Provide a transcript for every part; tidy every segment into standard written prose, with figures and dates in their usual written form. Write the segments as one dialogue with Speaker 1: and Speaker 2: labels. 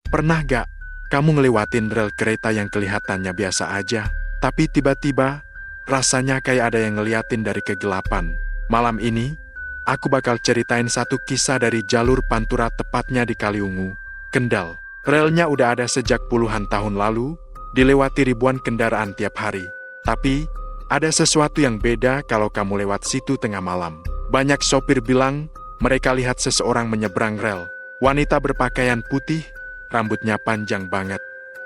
Speaker 1: Pernah gak kamu ngelewatin rel kereta yang kelihatannya biasa aja, tapi tiba-tiba rasanya kayak ada yang ngeliatin dari kegelapan? Malam ini, aku bakal ceritain satu kisah dari jalur Pantura tepatnya di Kaliungu, Kendal. Relnya udah ada sejak puluhan tahun lalu, dilewati ribuan kendaraan tiap hari. Tapi, ada sesuatu yang beda kalau kamu lewat situ tengah malam. Banyak sopir bilang, mereka lihat seseorang menyeberang rel. Wanita berpakaian putih, rambutnya panjang banget,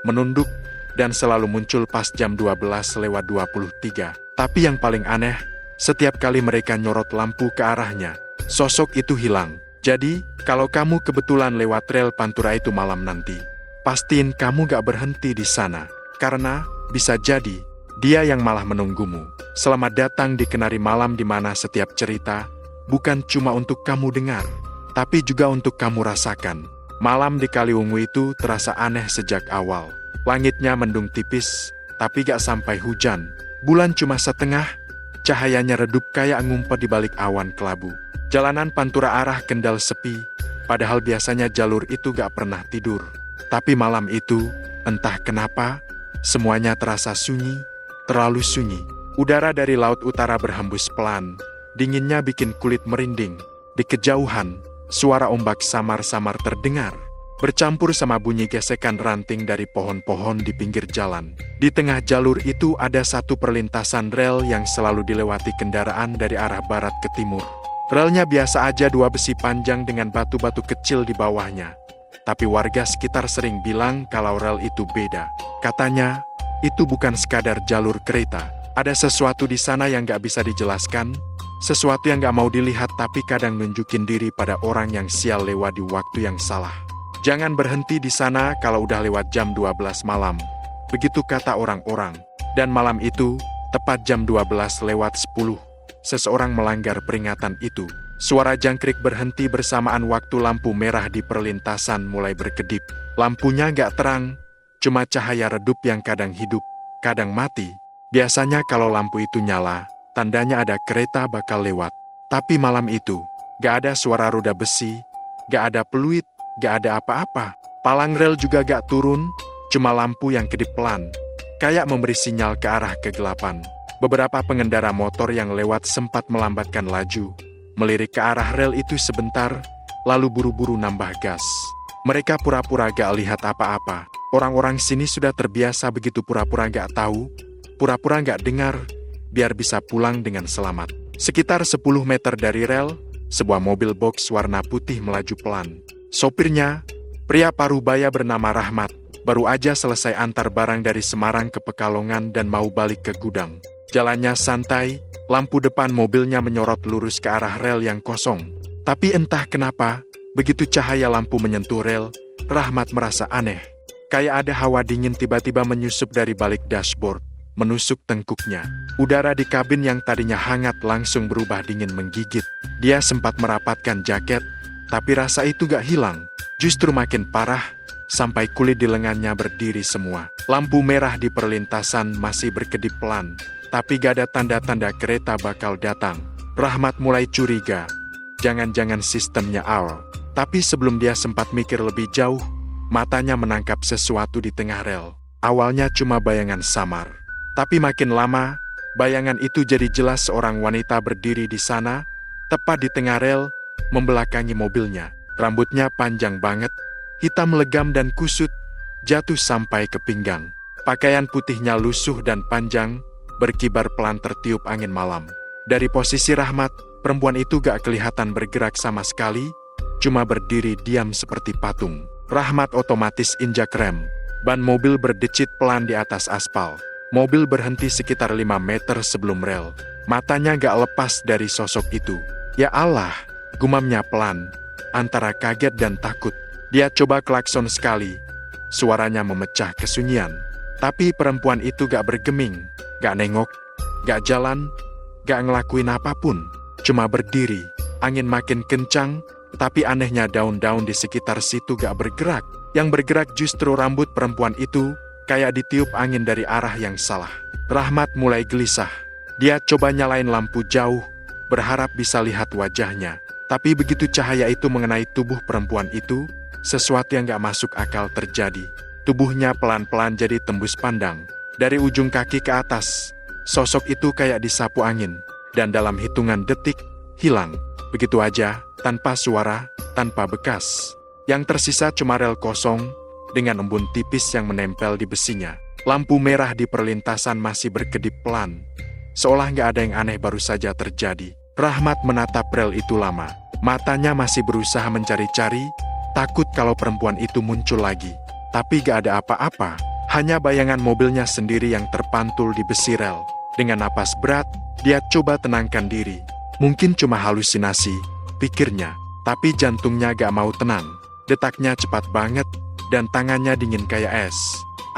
Speaker 1: menunduk, dan selalu muncul pas jam 12:23. Tapi yang paling aneh, setiap kali mereka nyorot lampu ke arahnya, sosok itu hilang. Jadi, kalau kamu kebetulan lewat rel Pantura itu malam nanti, pastiin kamu gak berhenti di sana, karena bisa jadi dia yang malah menunggumu. Selamat datang di Kenari Malam, di mana setiap cerita bukan cuma untuk kamu dengar, tapi juga untuk kamu rasakan. Malam di Kaliungu itu terasa aneh sejak awal. Langitnya mendung tipis, tapi gak sampai hujan. Bulan cuma setengah, cahayanya redup kayak ngumpet di balik awan kelabu. Jalanan Pantura arah Kendal sepi, padahal biasanya jalur itu gak pernah tidur. Tapi malam itu, entah kenapa, semuanya terasa sunyi, terlalu sunyi. Udara dari laut utara berhembus pelan, dinginnya bikin kulit merinding. Di kejauhan, suara ombak samar-samar terdengar, bercampur sama bunyi gesekan ranting dari pohon-pohon di pinggir jalan. Di tengah jalur itu ada satu perlintasan rel yang selalu dilewati kendaraan dari arah barat ke timur. Relnya biasa aja, dua besi panjang dengan batu-batu kecil di bawahnya. Tapi warga sekitar sering bilang kalau rel itu beda. Katanya, itu bukan sekadar jalur kereta. Ada sesuatu di sana yang gak bisa dijelaskan, sesuatu yang gak mau dilihat tapi kadang nunjukin diri pada orang yang sial lewat di waktu yang salah. Jangan berhenti di sana kalau udah lewat jam 12 malam. Begitu kata orang-orang. Dan malam itu, tepat jam 12:10, seseorang melanggar peringatan itu. Suara jangkrik berhenti bersamaan waktu lampu merah di perlintasan mulai berkedip. Lampunya gak terang, cuma cahaya redup yang kadang hidup, kadang mati. Biasanya kalau lampu itu nyala, tandanya ada kereta bakal lewat. Tapi malam itu, gak ada suara roda besi, gak ada peluit, gak ada apa-apa. Palang rel juga gak turun, cuma lampu yang kedip pelan, kayak memberi sinyal ke arah kegelapan. Beberapa pengendara motor yang lewat sempat melambatkan laju, melirik ke arah rel itu sebentar, lalu buru-buru nambah gas. Mereka pura-pura gak lihat apa-apa. Orang-orang sini sudah terbiasa begitu, pura-pura gak tahu, pura-pura gak dengar, biar bisa pulang dengan selamat. Sekitar 10 meter dari rel, sebuah mobil box warna putih melaju pelan. Sopirnya, pria parubaya bernama Rahmat, baru aja selesai antar barang dari Semarang ke Pekalongan dan mau balik ke gudang. Jalannya santai, lampu depan mobilnya menyorot lurus ke arah rel yang kosong. Tapi entah kenapa, begitu cahaya lampu menyentuh rel, Rahmat merasa aneh. Kayak ada hawa dingin tiba-tiba menyusup dari balik dashboard, menusuk tengkuknya. Udara di kabin yang tadinya hangat langsung berubah dingin menggigit. Dia sempat merapatkan jaket, tapi rasa itu gak hilang, justru makin parah, sampai kulit di lengannya berdiri semua. Lampu merah di perlintasan masih berkedip pelan, tapi gak ada tanda-tanda kereta bakal datang. Rahmat mulai curiga, jangan-jangan sistemnya out. Tapi sebelum dia sempat mikir lebih jauh, matanya menangkap sesuatu di tengah rel. Awalnya cuma bayangan samar, tapi makin lama, bayangan itu jadi jelas. Seorang wanita berdiri di sana, tepat di tengah rel, membelakangi mobilnya. Rambutnya panjang banget, hitam legam dan kusut, jatuh sampai ke pinggang. Pakaian putihnya lusuh dan panjang, berkibar pelan tertiup angin malam. Dari posisi Rahmat, perempuan itu gak kelihatan bergerak sama sekali, cuma berdiri diam seperti patung. Rahmat otomatis injak rem. Ban mobil berdecit pelan di atas aspal. Mobil berhenti sekitar 5 meter sebelum rel. Matanya gak lepas dari sosok itu. Ya Allah, gumamnya pelan, antara kaget dan takut. Dia coba klakson sekali. Suaranya memecah kesunyian. Tapi perempuan itu gak bergeming, gak nengok, gak jalan, gak ngelakuin apapun. Cuma berdiri. Angin makin kencang, tapi anehnya daun-daun di sekitar situ gak bergerak. Yang bergerak justru rambut perempuan itu, kayak ditiup angin dari arah yang salah. Rahmat mulai gelisah. Dia coba nyalain lampu jauh, berharap bisa lihat wajahnya. Tapi begitu cahaya itu mengenai tubuh perempuan itu, sesuatu yang gak masuk akal terjadi. Tubuhnya pelan-pelan jadi tembus pandang. Dari ujung kaki ke atas, sosok itu kayak disapu angin. Dan dalam hitungan detik, hilang. Begitu aja, tanpa suara, tanpa bekas. Yang tersisa cuma rel kosong, dengan embun tipis yang menempel di besinya. Lampu merah di perlintasan masih berkedip pelan. Seolah gak ada yang aneh baru saja terjadi. Rahmat menatap rel itu lama. Matanya masih berusaha mencari-cari, takut kalau perempuan itu muncul lagi. Tapi gak ada apa-apa, hanya bayangan mobilnya sendiri yang terpantul di besi rel. Dengan napas berat, dia coba tenangkan diri. Mungkin cuma halusinasi, pikirnya. Tapi jantungnya gak mau tenang. Detaknya cepat banget, dan tangannya dingin kayak es.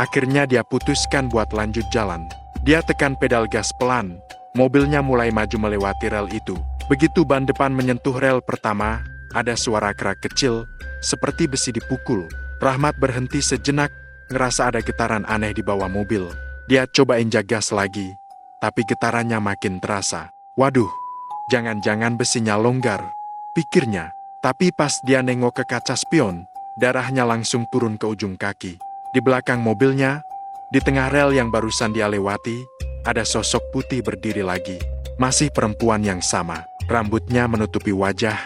Speaker 1: Akhirnya dia putuskan buat lanjut jalan. Dia tekan pedal gas pelan. Mobilnya mulai maju melewati rel itu. Begitu ban depan menyentuh rel pertama, ada suara kerak kecil, seperti besi dipukul. Rahmat berhenti sejenak, ngerasa ada getaran aneh di bawah mobil. Dia coba injak gas lagi, tapi getarannya makin terasa. Waduh, jangan-jangan besinya longgar, pikirnya. Tapi pas dia nengok ke kaca spion, darahnya langsung turun ke ujung kaki. Di belakang mobilnya, di tengah rel yang barusan dia lewati, ada sosok putih berdiri lagi. Masih perempuan yang sama, rambutnya menutupi wajah,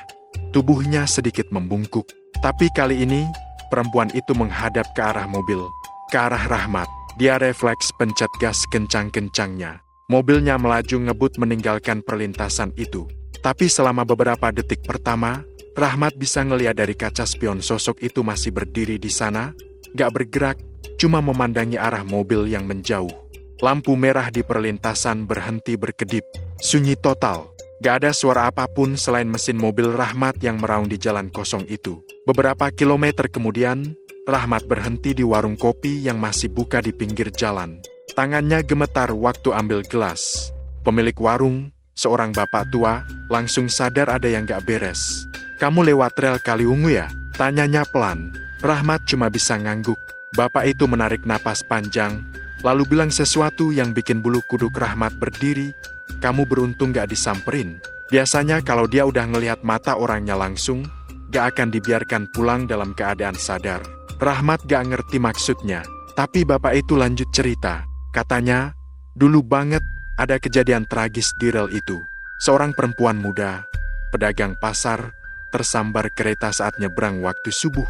Speaker 1: tubuhnya sedikit membungkuk. Tapi kali ini, perempuan itu menghadap ke arah mobil, ke arah Rahmat. Dia refleks pencet gas kencang-kencangnya. Mobilnya melaju ngebut meninggalkan perlintasan itu. Tapi selama beberapa detik pertama, Rahmat bisa ngelihat dari kaca spion sosok itu masih berdiri di sana, gak bergerak, cuma memandangi arah mobil yang menjauh. Lampu merah di perlintasan berhenti berkedip, sunyi total. Gak ada suara apapun selain mesin mobil Rahmat yang meraung di jalan kosong itu. Beberapa kilometer kemudian, Rahmat berhenti di warung kopi yang masih buka di pinggir jalan. Tangannya gemetar waktu ambil gelas. Pemilik warung, seorang bapak tua, langsung sadar ada yang gak beres. "Kamu lewat rel Kaliungu ya?" tanyanya pelan. Rahmat cuma bisa ngangguk. Bapak itu menarik napas panjang, lalu bilang sesuatu yang bikin bulu kuduk Rahmat berdiri. "Kamu beruntung gak disamperin. Biasanya kalau dia udah ngelihat mata orangnya langsung, gak akan dibiarkan pulang dalam keadaan sadar." Rahmat gak ngerti maksudnya, tapi bapak itu lanjut cerita. Katanya, dulu banget ada kejadian tragis di rel itu. Seorang perempuan muda, pedagang pasar, tersambar kereta saat nyebrang waktu subuh.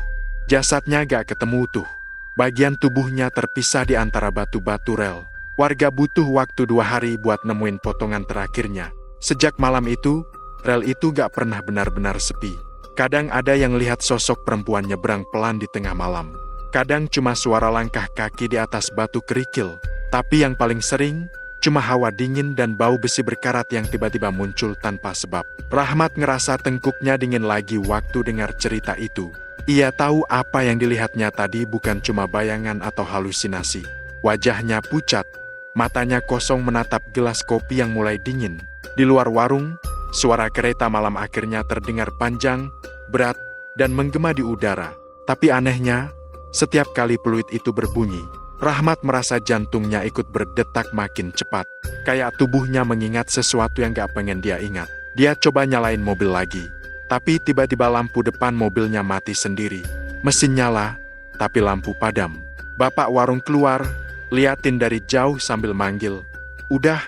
Speaker 1: Jasadnya gak ketemu utuh. Bagian tubuhnya terpisah di antara batu-batu rel. Warga butuh waktu 2 hari buat nemuin potongan terakhirnya. Sejak malam itu, rel itu gak pernah benar-benar sepi. Kadang ada yang lihat sosok perempuan nyebrang pelan di tengah malam. Kadang cuma suara langkah kaki di atas batu kerikil. Tapi yang paling sering, cuma hawa dingin dan bau besi berkarat yang tiba-tiba muncul tanpa sebab. Rahmat ngerasa tengkuknya dingin lagi waktu dengar cerita itu. Ia tahu apa yang dilihatnya tadi bukan cuma bayangan atau halusinasi. Wajahnya pucat, matanya kosong menatap gelas kopi yang mulai dingin. Di luar warung, suara kereta malam akhirnya terdengar panjang, berat, dan menggema di udara. Tapi anehnya, setiap kali peluit itu berbunyi, Rahmat merasa jantungnya ikut berdetak makin cepat. Kayak tubuhnya mengingat sesuatu yang gak pengen dia ingat. Dia coba nyalain mobil lagi. Tapi tiba-tiba lampu depan mobilnya mati sendiri. Mesin nyala, tapi lampu padam. Bapak warung keluar, liatin dari jauh sambil manggil. "Udah,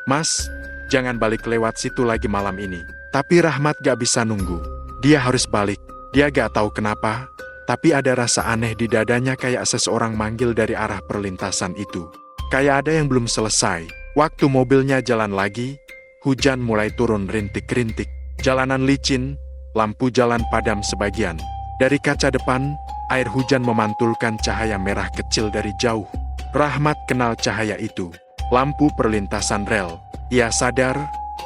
Speaker 1: Mas, jangan balik lewat situ lagi malam ini." Tapi Rahmat gak bisa nunggu. Dia harus balik. Dia gak tahu kenapa, tapi ada rasa aneh di dadanya kayak seseorang manggil dari arah perlintasan itu. Kayak ada yang belum selesai. Waktu mobilnya jalan lagi, hujan mulai turun rintik-rintik. Jalanan licin, lampu jalan padam sebagian. Dari kaca depan, air hujan memantulkan cahaya merah kecil dari jauh. Rahmat kenal cahaya itu. Lampu perlintasan rel. Ia sadar,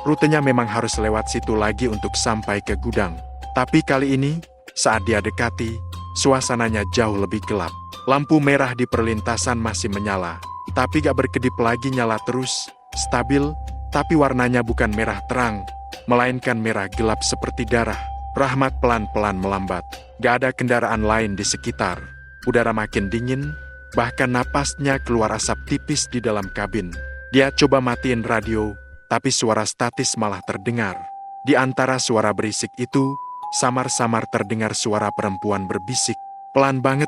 Speaker 1: rutenya memang harus lewat situ lagi untuk sampai ke gudang. Tapi kali ini, saat dia dekati, suasananya jauh lebih gelap. Lampu merah di perlintasan masih menyala, tapi gak berkedip lagi, nyala terus, stabil, tapi warnanya bukan merah terang, melainkan merah gelap seperti darah. Rahmat pelan-pelan melambat. Gak ada kendaraan lain di sekitar. Udara makin dingin, bahkan napasnya keluar asap tipis di dalam kabin. Dia coba matiin radio, tapi suara statis malah terdengar. Di antara suara berisik itu, samar-samar terdengar suara perempuan berbisik. Pelan banget,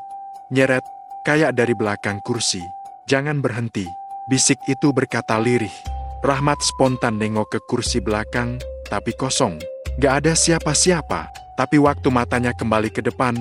Speaker 1: nyeret, kayak dari belakang kursi. Jangan berhenti, bisik itu berkata lirih. Rahmat spontan nengok ke kursi belakang, tapi kosong. Gak ada siapa-siapa, tapi waktu matanya kembali ke depan,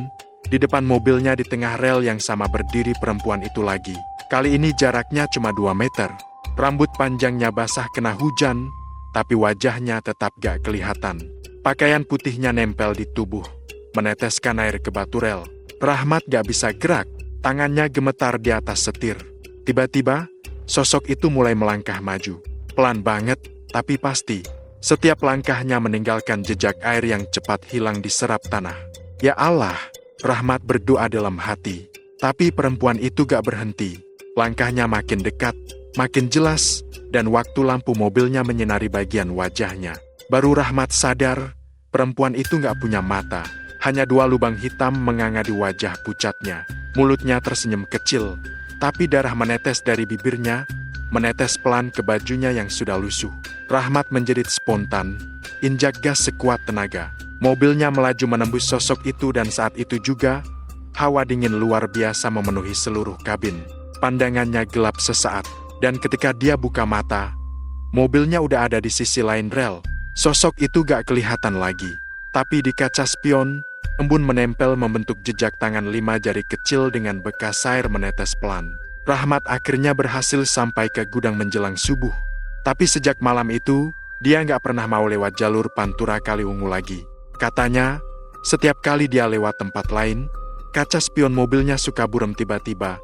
Speaker 1: di depan mobilnya di tengah rel yang sama berdiri perempuan itu lagi. Kali ini jaraknya cuma 2 meter. Rambut panjangnya basah kena hujan, tapi wajahnya tetap gak kelihatan. Pakaian putihnya nempel di tubuh, meneteskan air ke batu rel. Rahmat gak bisa gerak, tangannya gemetar di atas setir. Tiba-tiba, sosok itu mulai melangkah maju. Pelan banget, tapi pasti. Setiap langkahnya meninggalkan jejak air yang cepat hilang diserap tanah. Ya Allah, Rahmat berdoa dalam hati. Tapi perempuan itu gak berhenti. Langkahnya makin dekat, makin jelas, dan waktu lampu mobilnya menyinari bagian wajahnya. Baru Rahmat sadar, perempuan itu gak punya mata. Hanya 2 lubang hitam menganga di wajah pucatnya. Mulutnya tersenyum kecil, tapi darah menetes dari bibirnya, menetes pelan ke bajunya yang sudah lusuh. Rahmat menjerit spontan, injak gas sekuat tenaga. Mobilnya melaju menembus sosok itu dan saat itu juga, hawa dingin luar biasa memenuhi seluruh kabin. Pandangannya gelap sesaat, dan ketika dia buka mata, mobilnya udah ada di sisi lain rel. Sosok itu gak kelihatan lagi. Tapi di kaca spion, embun menempel membentuk jejak tangan 5 jari kecil dengan bekas air menetes pelan. Rahmat akhirnya berhasil sampai ke gudang menjelang subuh. Tapi sejak malam itu, dia nggak pernah mau lewat jalur Pantura Kaliwungu lagi. Katanya, setiap kali dia lewat tempat lain, kaca spion mobilnya suka buram tiba-tiba.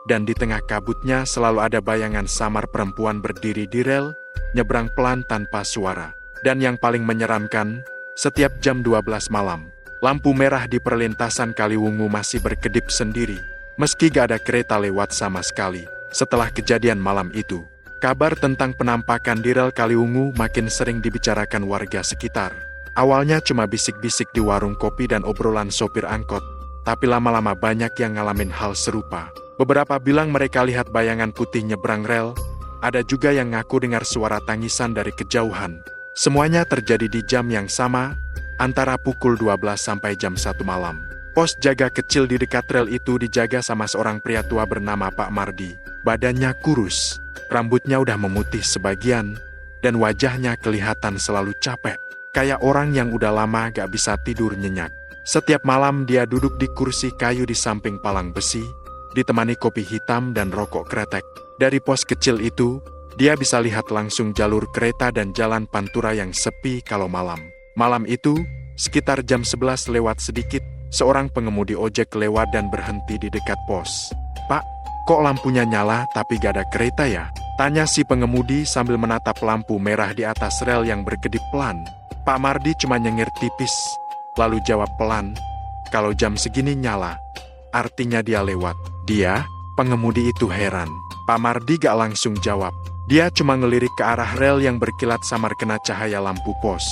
Speaker 1: Dan di tengah kabutnya selalu ada bayangan samar perempuan berdiri di rel, nyebrang pelan tanpa suara. Dan yang paling menyeramkan, setiap jam 12 malam, lampu merah di perlintasan Kaliwungu masih berkedip sendiri, meski gak ada kereta lewat sama sekali. Setelah kejadian malam itu, kabar tentang penampakan di rel Kaliwungu makin sering dibicarakan warga sekitar. Awalnya cuma bisik-bisik di warung kopi dan obrolan sopir angkot, tapi lama-lama banyak yang ngalamin hal serupa. Beberapa bilang mereka lihat bayangan putih nyebrang rel, ada juga yang ngaku dengar suara tangisan dari kejauhan. Semuanya terjadi di jam yang sama, antara pukul 12 sampai jam 1 malam. Pos jaga kecil di dekat rel itu dijaga sama seorang pria tua bernama Pak Mardi. Badannya kurus, rambutnya udah memutih sebagian, dan wajahnya kelihatan selalu capek. Kayak orang yang udah lama gak bisa tidur nyenyak. Setiap malam dia duduk di kursi kayu di samping palang besi, ditemani kopi hitam dan rokok kretek. Dari pos kecil itu, dia bisa lihat langsung jalur kereta dan jalan Pantura yang sepi kalau malam. Malam itu, sekitar jam 11 lewat sedikit, seorang pengemudi ojek lewat dan berhenti di dekat pos. "Pak, kok lampunya nyala tapi gak ada kereta ya?" tanya si pengemudi sambil menatap lampu merah di atas rel yang berkedip pelan. Pak Mardi cuma nyengir tipis, lalu jawab pelan, "Kalau jam segini nyala, artinya dia lewat." Dia, pengemudi itu heran. Pak Mardi gak langsung jawab. Dia cuma ngelirik ke arah rel yang berkilat samar kena cahaya lampu pos.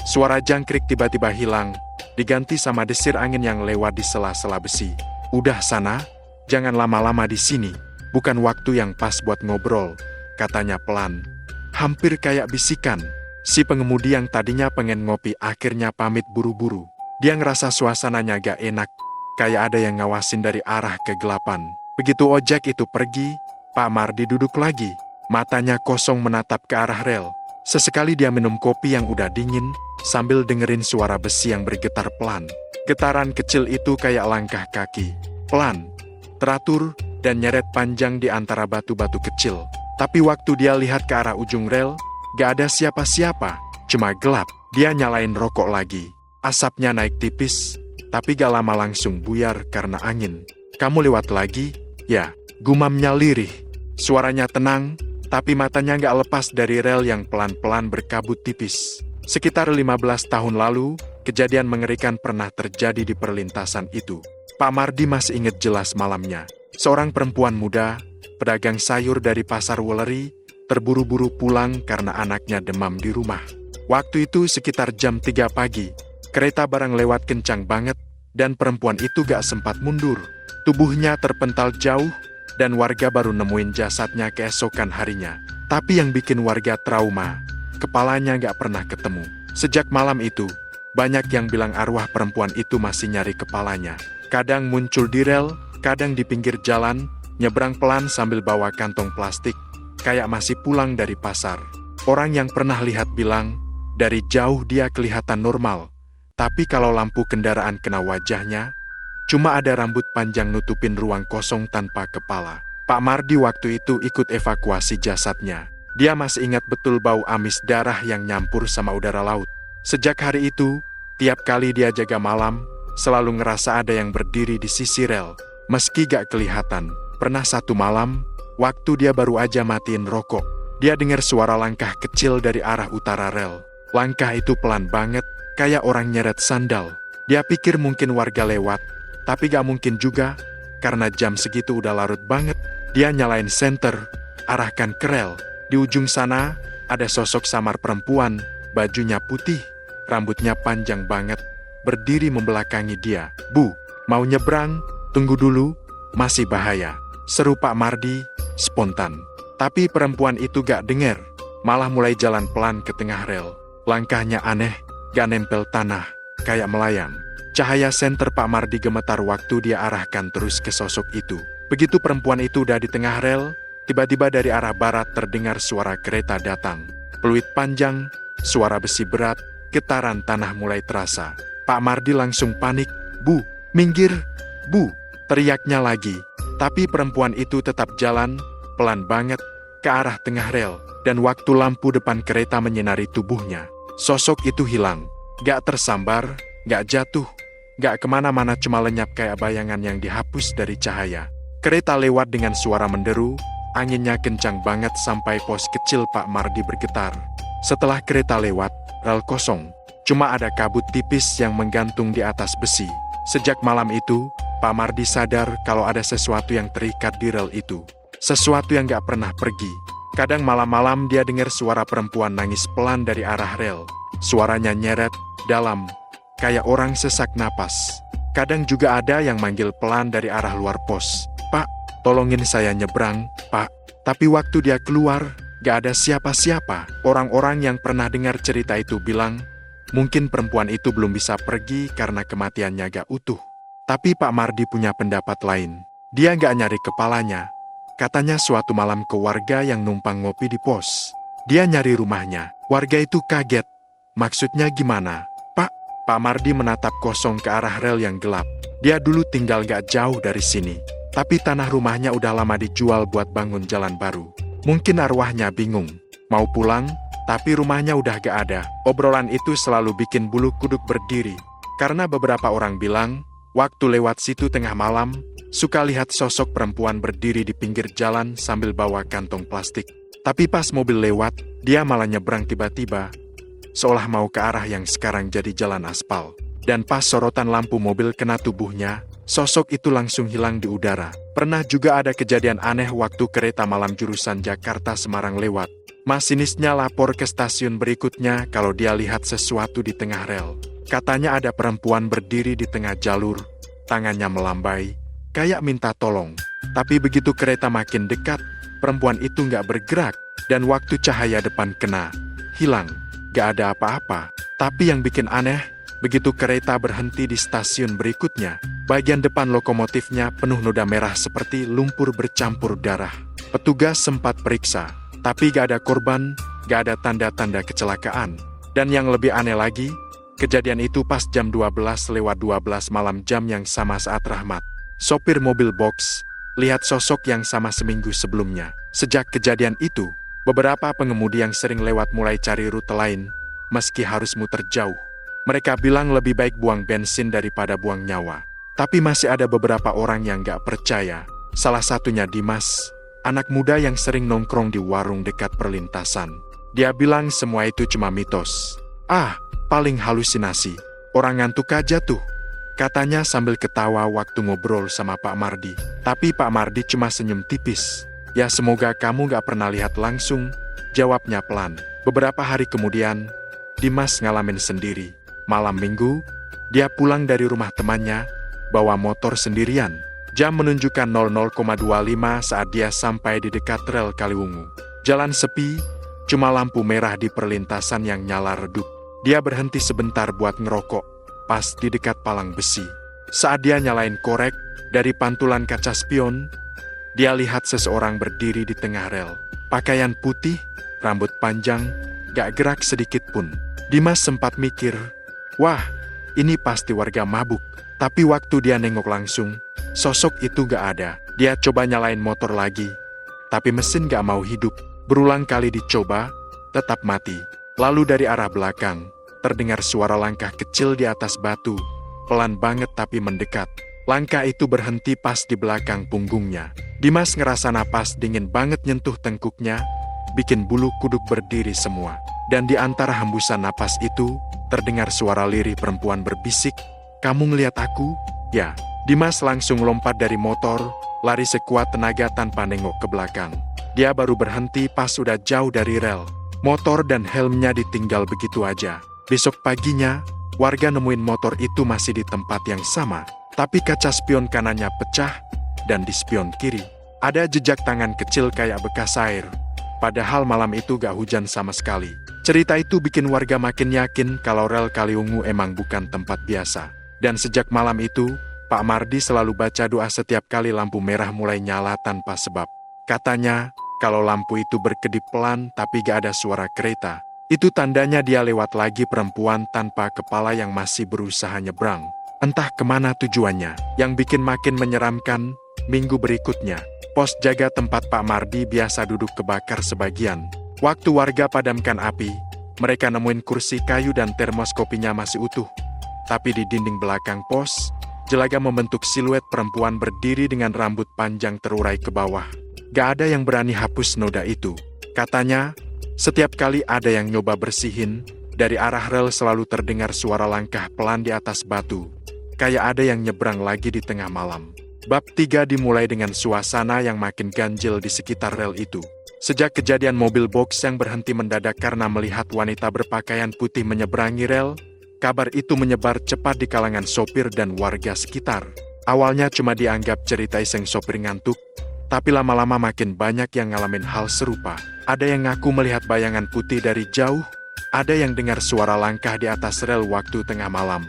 Speaker 1: Suara jangkrik tiba-tiba hilang, diganti sama desir angin yang lewat di sela-sela besi. "Udah sana, jangan lama-lama di sini. Bukan waktu yang pas buat ngobrol," katanya pelan. Hampir kayak bisikan. Si pengemudi yang tadinya pengen ngopi akhirnya pamit buru-buru. Dia ngerasa suasananya gak enak, kayak ada yang ngawasin dari arah kegelapan. Begitu ojek itu pergi, Pak Mardi duduk lagi. Matanya kosong menatap ke arah rel. Sesekali dia minum kopi yang udah dingin, sambil dengerin suara besi yang bergetar pelan. Getaran kecil itu kayak langkah kaki. Pelan, teratur, dan nyeret panjang di antara batu-batu kecil. Tapi waktu dia lihat ke arah ujung rel, gak ada siapa-siapa, cuma gelap. Dia nyalain rokok lagi. Asapnya naik tipis, tapi gak lama langsung buyar karena angin. "Kamu lewat lagi?" "Ya," gumamnya lirih. Suaranya tenang, tapi matanya gak lepas dari rel yang pelan-pelan berkabut tipis. Sekitar 15 tahun lalu, kejadian mengerikan pernah terjadi di perlintasan itu. Pak Mardi masih ingat jelas malamnya. Seorang perempuan muda, pedagang sayur dari pasar Weleri, terburu-buru pulang karena anaknya demam di rumah. Waktu itu sekitar jam 3 pagi, kereta barang lewat kencang banget, dan perempuan itu gak sempat mundur. Tubuhnya terpental jauh, dan warga baru nemuin jasadnya keesokan harinya. Tapi yang bikin warga trauma, kepalanya gak pernah ketemu. Sejak malam itu, banyak yang bilang arwah perempuan itu masih nyari kepalanya. Kadang muncul di rel, kadang di pinggir jalan, nyebrang pelan sambil bawa kantong plastik, kayak masih pulang dari pasar. Orang yang pernah lihat bilang, dari jauh dia kelihatan normal, tapi kalau lampu kendaraan kena wajahnya, cuma ada rambut panjang nutupin ruang kosong tanpa kepala. Pak Mardi waktu itu ikut evakuasi jasadnya. Dia masih ingat betul bau amis darah yang nyampur sama udara laut. Sejak hari itu, tiap kali dia jaga malam, selalu ngerasa ada yang berdiri di sisi rel, meski gak kelihatan. Pernah satu malam, waktu dia baru aja matiin rokok, dia dengar suara langkah kecil dari arah utara rel. Langkah itu pelan banget, kayak orang nyeret sandal. Dia pikir mungkin warga lewat, tapi gak mungkin juga, karena jam segitu udah larut banget. Dia nyalain senter, arahkan ke rel. Di ujung sana, ada sosok samar perempuan, bajunya putih, rambutnya panjang banget, berdiri membelakangi dia. "Bu, mau nyebrang? Tunggu dulu, masih bahaya," seru Pak Mardi, spontan. Tapi perempuan itu gak dengar, malah mulai jalan pelan ke tengah rel. Langkahnya aneh, gak nempel tanah, kayak melayang. Cahaya senter Pak Mardi gemetar waktu dia arahkan terus ke sosok itu. Begitu perempuan itu udah di tengah rel, tiba-tiba dari arah barat terdengar suara kereta datang. Peluit panjang, suara besi berat, getaran tanah mulai terasa. Pak Mardi langsung panik. "Bu, minggir, Bu!" teriaknya lagi. Tapi perempuan itu tetap jalan, pelan banget, ke arah tengah rel. Dan waktu lampu depan kereta menyinari tubuhnya, sosok itu hilang. Gak tersambar, gak jatuh, gak kemana-mana, cuma lenyap kayak bayangan yang dihapus dari cahaya. Kereta lewat dengan suara menderu, anginnya kencang banget sampai pos kecil Pak Mardi bergetar. Setelah kereta lewat, rel kosong. Cuma ada kabut tipis yang menggantung di atas besi. Sejak malam itu, Pak Mardi sadar kalau ada sesuatu yang terikat di rel itu. Sesuatu yang gak pernah pergi. Kadang malam-malam dia dengar suara perempuan nangis pelan dari arah rel. Suaranya nyeret, dalam, kayak orang sesak napas. Kadang juga ada yang manggil pelan dari arah luar pos. "Pak, tolongin saya nyebrang, Pak." Tapi waktu dia keluar, gak ada siapa-siapa. Orang-orang yang pernah dengar cerita itu bilang, mungkin perempuan itu belum bisa pergi karena kematiannya gak utuh. Tapi Pak Mardi punya pendapat lain. Dia gak nyari kepalanya. Katanya suatu malam ke warga yang numpang ngopi di pos. Dia nyari rumahnya. Warga itu kaget. "Maksudnya gimana, Pak?" Pak Mardi menatap kosong ke arah rel yang gelap. Dia dulu tinggal gak jauh dari sini. Tapi tanah rumahnya udah lama dijual buat bangun jalan baru. Mungkin arwahnya bingung, mau pulang, tapi rumahnya udah gak ada. Obrolan itu selalu bikin bulu kuduk berdiri. Karena beberapa orang bilang, waktu lewat situ tengah malam, suka lihat sosok perempuan berdiri di pinggir jalan sambil bawa kantong plastik. Tapi pas mobil lewat, dia malah nyebrang tiba-tiba, seolah mau ke arah yang sekarang jadi jalan aspal. Dan pas sorotan lampu mobil kena tubuhnya, sosok itu langsung hilang di udara. Pernah juga ada kejadian aneh waktu kereta malam jurusan Jakarta-Semarang lewat. Masinisnya lapor ke stasiun berikutnya kalau dia lihat sesuatu di tengah rel. Katanya ada perempuan berdiri di tengah jalur, tangannya melambai, kayak minta tolong. Tapi begitu kereta makin dekat, perempuan itu nggak bergerak, dan waktu cahaya depan kena, hilang, gak ada apa-apa. Tapi yang bikin aneh, begitu kereta berhenti di stasiun berikutnya, bagian depan lokomotifnya penuh noda merah seperti lumpur bercampur darah. Petugas sempat periksa, tapi gak ada korban, gak ada tanda-tanda kecelakaan. Dan yang lebih aneh lagi, kejadian itu pas jam 12:12 malam, jam yang sama saat Rahmat, sopir mobil box, lihat sosok yang sama seminggu sebelumnya. Sejak kejadian itu, beberapa pengemudi yang sering lewat mulai cari rute lain, meski harus muter jauh. Mereka bilang lebih baik buang bensin daripada buang nyawa. Tapi masih ada beberapa orang yang gak percaya. Salah satunya Dimas, anak muda yang sering nongkrong di warung dekat perlintasan. Dia bilang semua itu cuma mitos. "Ah, paling halusinasi. Orang ngantuk aja tuh," katanya sambil ketawa waktu ngobrol sama Pak Mardi. Tapi Pak Mardi cuma senyum tipis. "Ya semoga kamu gak pernah lihat langsung," jawabnya pelan. Beberapa hari kemudian, Dimas ngalamin sendiri. Malam minggu, dia pulang dari rumah temannya, bawa motor sendirian. Jam menunjukkan 00,25 saat dia sampai di dekat rel Kaliwungu. Jalan sepi, cuma lampu merah di perlintasan yang nyala redup. Dia berhenti sebentar buat ngerokok, pas di dekat palang besi. Saat dia nyalain korek, dari pantulan kaca spion, dia lihat seseorang berdiri di tengah rel. Pakaian putih, rambut panjang, gak gerak sedikit pun. Dimas sempat mikir, wah, ini pasti warga mabuk. Tapi waktu dia nengok langsung, sosok itu gak ada. Dia coba nyalain motor lagi, tapi mesin gak mau hidup. Berulang kali dicoba, tetap mati. Lalu dari arah belakang, terdengar suara langkah kecil di atas batu. Pelan banget tapi mendekat. Langkah itu berhenti pas di belakang punggungnya. Dimas ngerasa napas dingin banget nyentuh tengkuknya, bikin bulu kuduk berdiri semua. Dan di antara hembusan napas itu, terdengar suara lirih perempuan berbisik, "Kamu ngeliat aku?" Ya, Dimas langsung lompat dari motor, lari sekuat tenaga tanpa nengok ke belakang. Dia baru berhenti pas udah jauh dari rel. Motor dan helmnya ditinggal begitu aja. Besok paginya, warga nemuin motor itu masih di tempat yang sama. Tapi kaca spion kanannya pecah, dan di spion kiri ada jejak tangan kecil kayak bekas air. Padahal malam itu gak hujan sama sekali. Cerita itu bikin warga makin yakin kalau rel Kaliungu emang bukan tempat biasa. Dan sejak malam itu, Pak Mardi selalu baca doa setiap kali lampu merah mulai nyala tanpa sebab. Katanya, kalau lampu itu berkedip pelan tapi gak ada suara kereta, itu tandanya dia lewat lagi perempuan tanpa kepala yang masih berusaha nyebrang. Entah kemana tujuannya. Yang bikin makin menyeramkan, minggu berikutnya, pos jaga tempat Pak Mardi biasa duduk kebakar sebagian. Waktu warga padamkan api, mereka nemuin kursi kayu dan termos kopinya masih utuh. Tapi di dinding belakang pos, jelaga membentuk siluet perempuan berdiri dengan rambut panjang terurai ke bawah. Gak ada yang berani hapus noda itu. Katanya, setiap kali ada yang nyoba bersihin, dari arah rel selalu terdengar suara langkah pelan di atas batu. Kayak ada yang nyebrang lagi di tengah malam. Bab 3 dimulai dengan suasana yang makin ganjil di sekitar rel itu. Sejak kejadian mobil box yang berhenti mendadak karena melihat wanita berpakaian putih menyeberangi rel, kabar itu menyebar cepat di kalangan sopir dan warga sekitar. Awalnya cuma dianggap cerita iseng sopir ngantuk, tapi lama-lama makin banyak yang ngalamin hal serupa. Ada yang ngaku melihat bayangan putih dari jauh, ada yang dengar suara langkah di atas rel waktu tengah malam.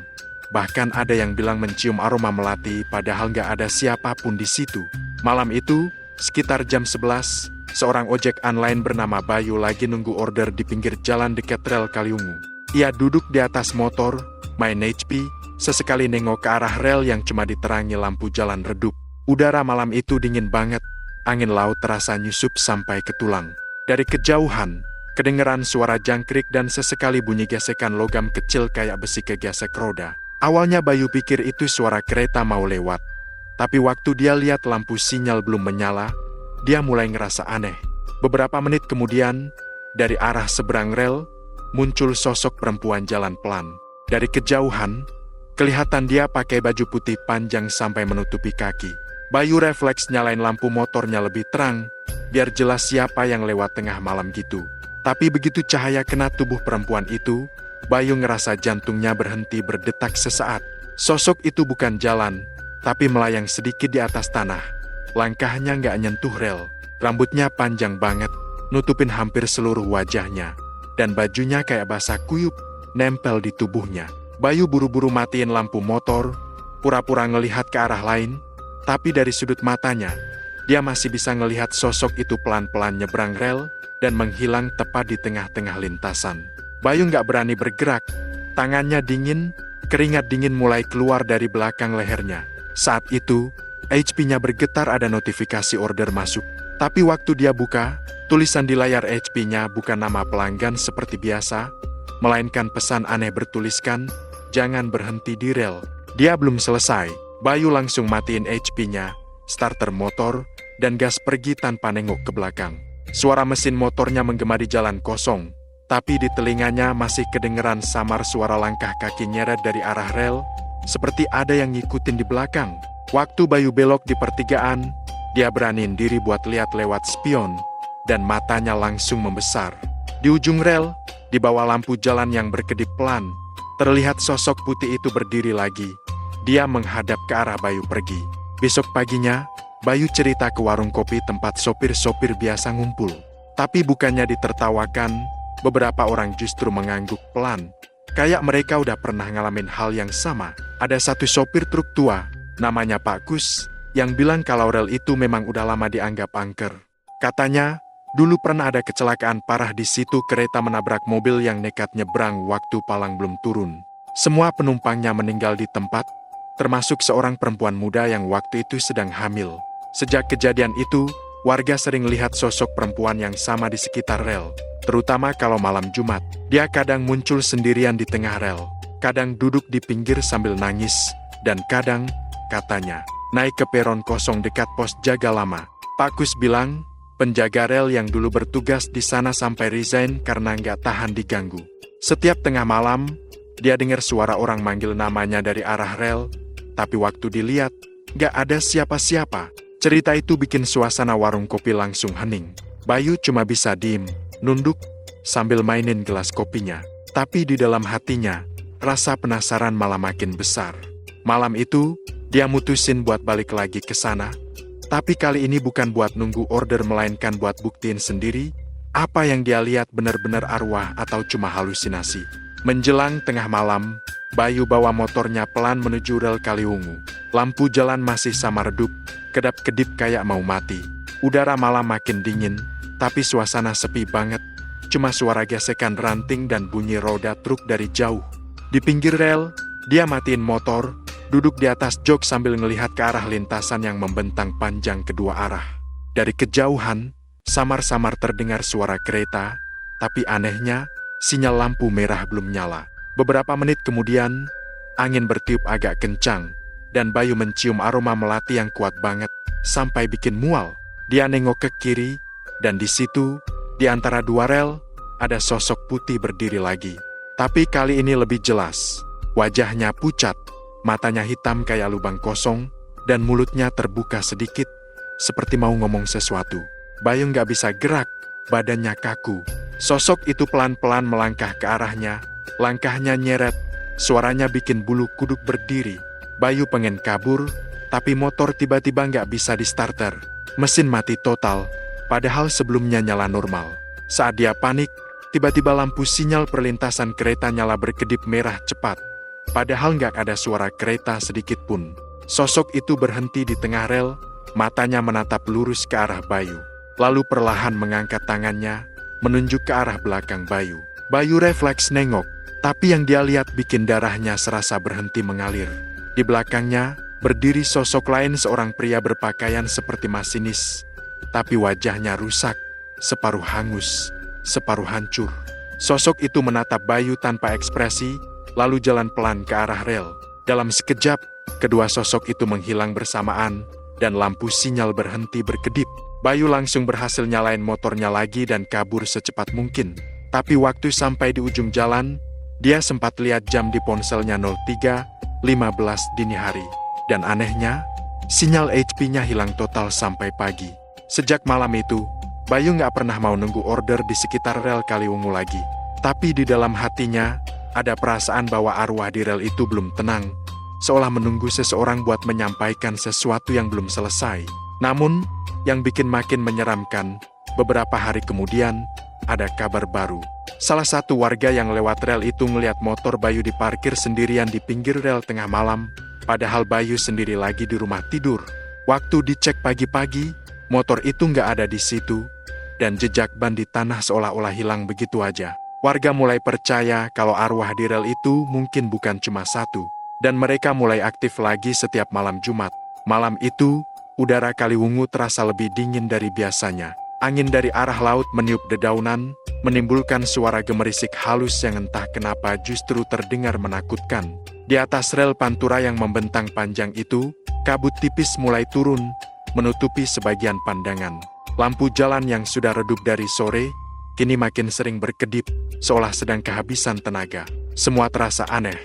Speaker 1: Bahkan ada yang bilang mencium aroma melati padahal gak ada siapapun di situ. Malam itu, sekitar jam 11, seorang ojek online bernama Bayu lagi nunggu order di pinggir jalan dekat rel Kaliungu. Ia duduk di atas motor, main HP, sesekali nengok ke arah rel yang cuma diterangi lampu jalan redup. Udara malam itu dingin banget, angin laut terasa nyusup sampai ke tulang. Dari kejauhan, kedengeran suara jangkrik dan sesekali bunyi gesekan logam kecil kayak besi kegesek roda. Awalnya Bayu pikir itu suara kereta mau lewat. Tapi waktu dia lihat lampu sinyal belum menyala, dia mulai ngerasa aneh. Beberapa menit kemudian, dari arah seberang rel, muncul sosok perempuan jalan pelan. Dari kejauhan, kelihatan dia pakai baju putih panjang sampai menutupi kaki. Bayu refleks nyalain lampu motornya lebih terang, biar jelas siapa yang lewat tengah malam gitu. Tapi begitu cahaya kena tubuh perempuan itu, Bayu ngerasa jantungnya berhenti berdetak sesaat. Sosok itu bukan jalan, tapi melayang sedikit di atas tanah. Langkahnya nggak nyentuh rel. Rambutnya panjang banget, nutupin hampir seluruh wajahnya. Dan bajunya kayak basah kuyup, nempel di tubuhnya. Bayu buru-buru matiin lampu motor, pura-pura ngelihat ke arah lain, tapi dari sudut matanya, dia masih bisa ngelihat sosok itu pelan-pelan nyebrang rel, dan menghilang tepat di tengah-tengah lintasan. Bayu nggak berani bergerak, tangannya dingin, keringat dingin mulai keluar dari belakang lehernya. Saat itu, HP-nya bergetar ada notifikasi order masuk. Tapi waktu dia buka, tulisan di layar HP-nya bukan nama pelanggan seperti biasa, melainkan pesan aneh bertuliskan, "Jangan berhenti di rel." Dia belum selesai, Bayu langsung matiin HP-nya, starter motor, dan gas pergi tanpa nengok ke belakang. Suara mesin motornya menggema di jalan kosong, tapi di telinganya masih kedengeran samar suara langkah kaki nyeret dari arah rel, seperti ada yang ngikutin di belakang. Waktu Bayu belok di pertigaan, dia beraniin diri buat lihat lewat spion, dan matanya langsung membesar. Di ujung rel, di bawah lampu jalan yang berkedip pelan, terlihat sosok putih itu berdiri lagi. Dia menghadap ke arah Bayu pergi. Besok paginya, Bayu cerita ke warung kopi tempat sopir-sopir biasa ngumpul. Tapi bukannya ditertawakan, beberapa orang justru mengangguk pelan. Kayak mereka udah pernah ngalamin hal yang sama. Ada satu sopir truk tua, namanya Pak Kus, yang bilang kalau rel itu memang udah lama dianggap angker. Katanya, dulu pernah ada kecelakaan parah di situ, kereta menabrak mobil yang nekat nyebrang waktu palang belum turun. Semua penumpangnya meninggal di tempat, termasuk seorang perempuan muda yang waktu itu sedang hamil. Sejak kejadian itu, warga sering lihat sosok perempuan yang sama di sekitar rel, terutama kalau malam Jumat. Dia kadang muncul sendirian di tengah rel, kadang duduk di pinggir sambil nangis, dan kadang, katanya, naik ke peron kosong dekat pos jaga lama. Pak Kus bilang, penjaga rel yang dulu bertugas di sana sampai resign karena nggak tahan diganggu. Setiap tengah malam, dia dengar suara orang manggil namanya dari arah rel, tapi waktu dilihat, nggak ada siapa-siapa. Cerita itu bikin suasana warung kopi langsung hening. Bayu cuma bisa diem, nunduk, sambil mainin gelas kopinya. Tapi di dalam hatinya, rasa penasaran malah makin besar. Malam itu, dia mutusin buat balik lagi ke sana. Tapi kali ini bukan buat nunggu order, melainkan buat buktiin sendiri apa yang dia lihat benar-benar arwah atau cuma halusinasi. Menjelang tengah malam, Bayu bawa motornya pelan menuju rel Kaliwungu. Lampu jalan masih sama redup, kedap-kedip kayak mau mati. Udara malam makin dingin, tapi suasana sepi banget. Cuma suara gesekan ranting dan bunyi roda truk dari jauh. Di pinggir rel, dia matiin motor, duduk di atas jok sambil ngelihat ke arah lintasan yang membentang panjang kedua arah. Dari kejauhan, samar-samar terdengar suara kereta, tapi anehnya, sinyal lampu merah belum nyala. Beberapa menit kemudian, angin bertiup agak kencang, dan Bayu mencium aroma melati yang kuat banget, sampai bikin mual. Dia nengok ke kiri, dan di situ, di antara dua rel, ada sosok putih berdiri lagi. Tapi kali ini lebih jelas. Wajahnya pucat, matanya hitam kayak lubang kosong, dan mulutnya terbuka sedikit, seperti mau ngomong sesuatu. Bayu nggak bisa gerak, badannya kaku. Sosok itu pelan-pelan melangkah ke arahnya, langkahnya nyeret, suaranya bikin bulu kuduk berdiri. Bayu pengen kabur, tapi motor tiba-tiba nggak bisa di starter. Mesin mati total, padahal sebelumnya nyala normal. Saat dia panik, tiba-tiba lampu sinyal perlintasan kereta nyala berkedip merah cepat. Padahal nggak ada suara kereta sedikit pun. Sosok itu berhenti di tengah rel, matanya menatap lurus ke arah Bayu. Lalu perlahan mengangkat tangannya, menunjuk ke arah belakang Bayu. Bayu refleks nengok, tapi yang dia lihat bikin darahnya serasa berhenti mengalir. Di belakangnya, berdiri sosok lain, seorang pria berpakaian seperti masinis, tapi wajahnya rusak, separuh hangus, separuh hancur. Sosok itu menatap Bayu tanpa ekspresi, lalu jalan pelan ke arah rel. Dalam sekejap, kedua sosok itu menghilang bersamaan, dan lampu sinyal berhenti berkedip. Bayu langsung berhasil nyalain motornya lagi dan kabur secepat mungkin. Tapi waktu sampai di ujung jalan, dia sempat lihat jam di ponselnya 03.15 dini hari. Dan anehnya, sinyal HP-nya hilang total sampai pagi. Sejak malam itu, Bayu nggak pernah mau nunggu order di sekitar rel Kaliwungu lagi. Tapi di dalam hatinya, ada perasaan bahwa arwah di rel itu belum tenang, seolah menunggu seseorang buat menyampaikan sesuatu yang belum selesai. Namun, yang bikin makin menyeramkan, beberapa hari kemudian, ada kabar baru. Salah satu warga yang lewat rel itu ngeliat motor Bayu diparkir sendirian di pinggir rel tengah malam, padahal Bayu sendiri lagi di rumah tidur. Waktu dicek pagi-pagi, motor itu nggak ada di situ, dan jejak ban di tanah seolah-olah hilang begitu aja. Warga mulai percaya kalau arwah di rel itu mungkin bukan cuma satu, dan mereka mulai aktif lagi setiap malam Jumat. Malam itu, udara Kaliwungu terasa lebih dingin dari biasanya. Angin dari arah laut meniup dedaunan, menimbulkan suara gemerisik halus yang entah kenapa justru terdengar menakutkan. Di atas rel Pantura yang membentang panjang itu, kabut tipis mulai turun, menutupi sebagian pandangan. Lampu jalan yang sudah redup dari sore, kini makin sering berkedip, seolah sedang kehabisan tenaga. Semua terasa aneh,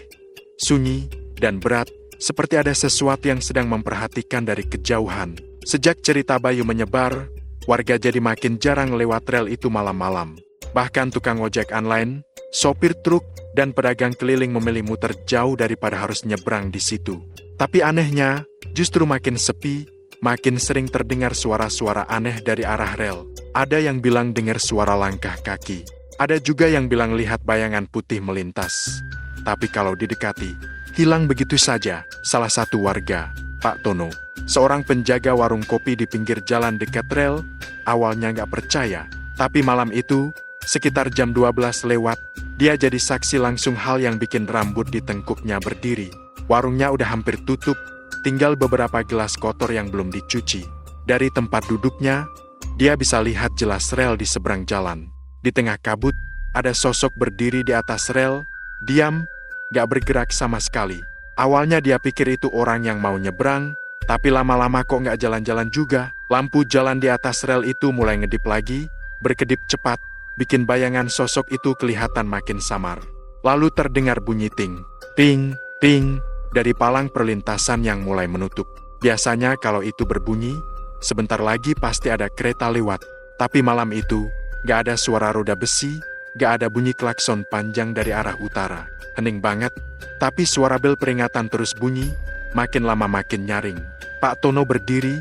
Speaker 1: sunyi, dan berat, seperti ada sesuatu yang sedang memperhatikan dari kejauhan. Sejak cerita Bayu menyebar, warga jadi makin jarang lewat rel itu malam-malam. Bahkan tukang ojek online, sopir truk, dan pedagang keliling memilih muter jauh daripada harus nyebrang di situ. Tapi anehnya, justru makin sepi, makin sering terdengar suara-suara aneh dari arah rel. Ada yang bilang dengar suara langkah kaki, Ada juga yang bilang lihat bayangan putih melintas. Tapi kalau didekati, hilang begitu saja. Salah satu warga, Pak Tono, seorang penjaga warung kopi di pinggir jalan dekat rel, awalnya nggak percaya. Tapi malam itu, sekitar jam 12 lewat, dia jadi saksi langsung hal yang bikin rambut di tengkuknya berdiri. Warungnya udah hampir tutup, tinggal beberapa gelas kotor yang belum dicuci. Dari tempat duduknya, dia bisa lihat jelas rel di seberang jalan. Di tengah kabut, ada sosok berdiri di atas rel, diam, gak bergerak sama sekali. Awalnya dia pikir itu orang yang mau nyebrang, tapi lama-lama kok gak jalan-jalan juga. Lampu jalan di atas rel itu mulai ngedip lagi, berkedip cepat, bikin bayangan sosok itu kelihatan makin samar. Lalu terdengar bunyi ting, ting, ting, dari palang perlintasan yang mulai menutup. Biasanya kalau itu berbunyi, sebentar lagi pasti ada kereta lewat. Tapi malam itu, gak ada suara roda besi, gak ada bunyi klakson panjang dari arah utara. Hening banget, tapi suara bel peringatan terus bunyi, makin lama makin nyaring. Pak Tono berdiri,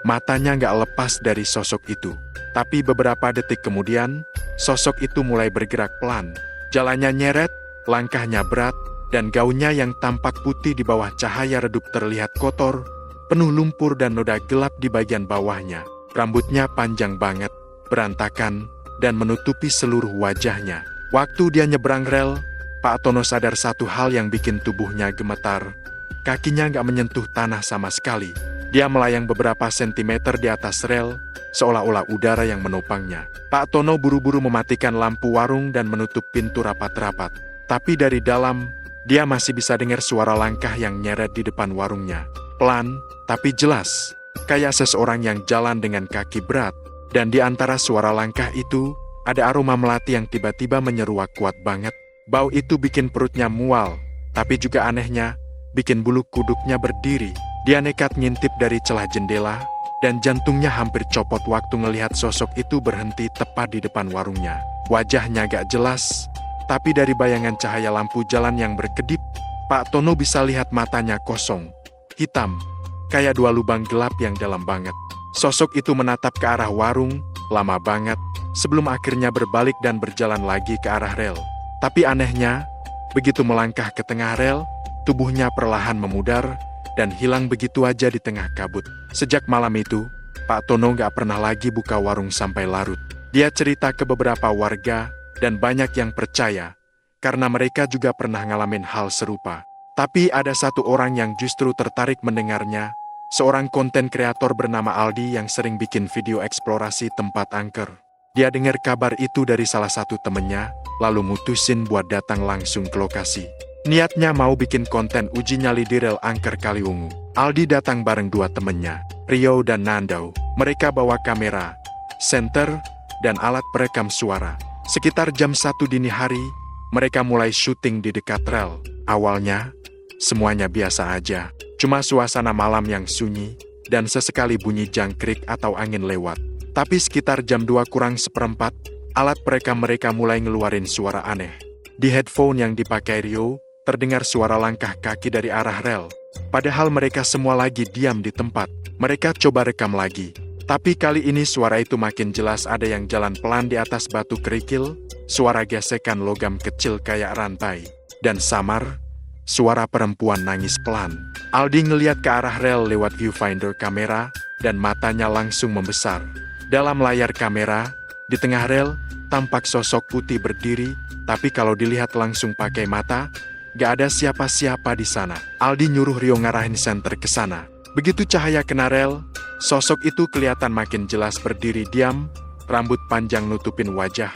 Speaker 1: matanya gak lepas dari sosok itu. Tapi beberapa detik kemudian, sosok itu mulai bergerak pelan. Jalannya nyeret, langkahnya berat, dan gaunnya yang tampak putih di bawah cahaya redup terlihat kotor, penuh lumpur dan noda gelap di bagian bawahnya. Rambutnya panjang banget, berantakan, dan menutupi seluruh wajahnya. Waktu dia nyebrang rel, Pak Tono sadar satu hal yang bikin tubuhnya gemetar. Kakinya nggak menyentuh tanah sama sekali. Dia melayang beberapa sentimeter di atas rel, seolah-olah udara yang menopangnya. Pak Tono buru-buru mematikan lampu warung dan menutup pintu rapat-rapat. Tapi dari dalam, dia masih bisa dengar suara langkah yang nyeret di depan warungnya. Pelan, tapi jelas. Kayak seseorang yang jalan dengan kaki berat. Dan di antara suara langkah itu, ada aroma melati yang tiba-tiba menyeruak kuat banget. Bau itu bikin perutnya mual, tapi juga anehnya, bikin bulu kuduknya berdiri. Dia nekat ngintip dari celah jendela, dan jantungnya hampir copot waktu ngelihat sosok itu berhenti tepat di depan warungnya. Wajahnya gak jelas, tapi dari bayangan cahaya lampu jalan yang berkedip, Pak Tono bisa lihat matanya kosong, hitam, kayak dua lubang gelap yang dalam banget. Sosok itu menatap ke arah warung, lama banget, sebelum akhirnya berbalik dan berjalan lagi ke arah rel. Tapi anehnya, begitu melangkah ke tengah rel, tubuhnya perlahan memudar, dan hilang begitu aja di tengah kabut. Sejak malam itu, Pak Tono gak pernah lagi buka warung sampai larut. Dia cerita ke beberapa warga, dan banyak yang percaya, karena mereka juga pernah ngalamin hal serupa. Tapi ada satu orang yang justru tertarik mendengarnya, seorang konten kreator bernama Aldi yang sering bikin video eksplorasi tempat angker. Dia dengar kabar itu dari salah satu temennya, lalu mutusin buat datang langsung ke lokasi. Niatnya mau bikin konten uji nyali di rel angker Kaliwungu. Aldi datang bareng dua temennya, Rio dan Nando. Mereka bawa kamera, senter, dan alat perekam suara. Sekitar jam 1 dini hari, mereka mulai syuting di dekat rel. Awalnya, semuanya biasa aja. Cuma suasana malam yang sunyi, dan sesekali bunyi jangkrik atau angin lewat. Tapi sekitar jam 2 kurang seperempat, alat perekam mereka mulai ngeluarin suara aneh. Di headphone yang dipakai Rio, terdengar suara langkah kaki dari arah rel. Padahal mereka semua lagi diam di tempat. Mereka coba rekam lagi. Tapi kali ini suara itu makin jelas, ada yang jalan pelan di atas batu kerikil, suara gesekan logam kecil kayak rantai. Dan samar, suara perempuan nangis pelan. Aldi ngeliat ke arah rel lewat viewfinder kamera, dan matanya langsung membesar. Dalam layar kamera, di tengah rel, tampak sosok putih berdiri, tapi kalau dilihat langsung pakai mata, gak ada siapa-siapa di sana. Aldi nyuruh Rio ngarahin senter ke sana. Begitu cahaya kena rel, sosok itu kelihatan makin jelas berdiri diam, rambut panjang nutupin wajah,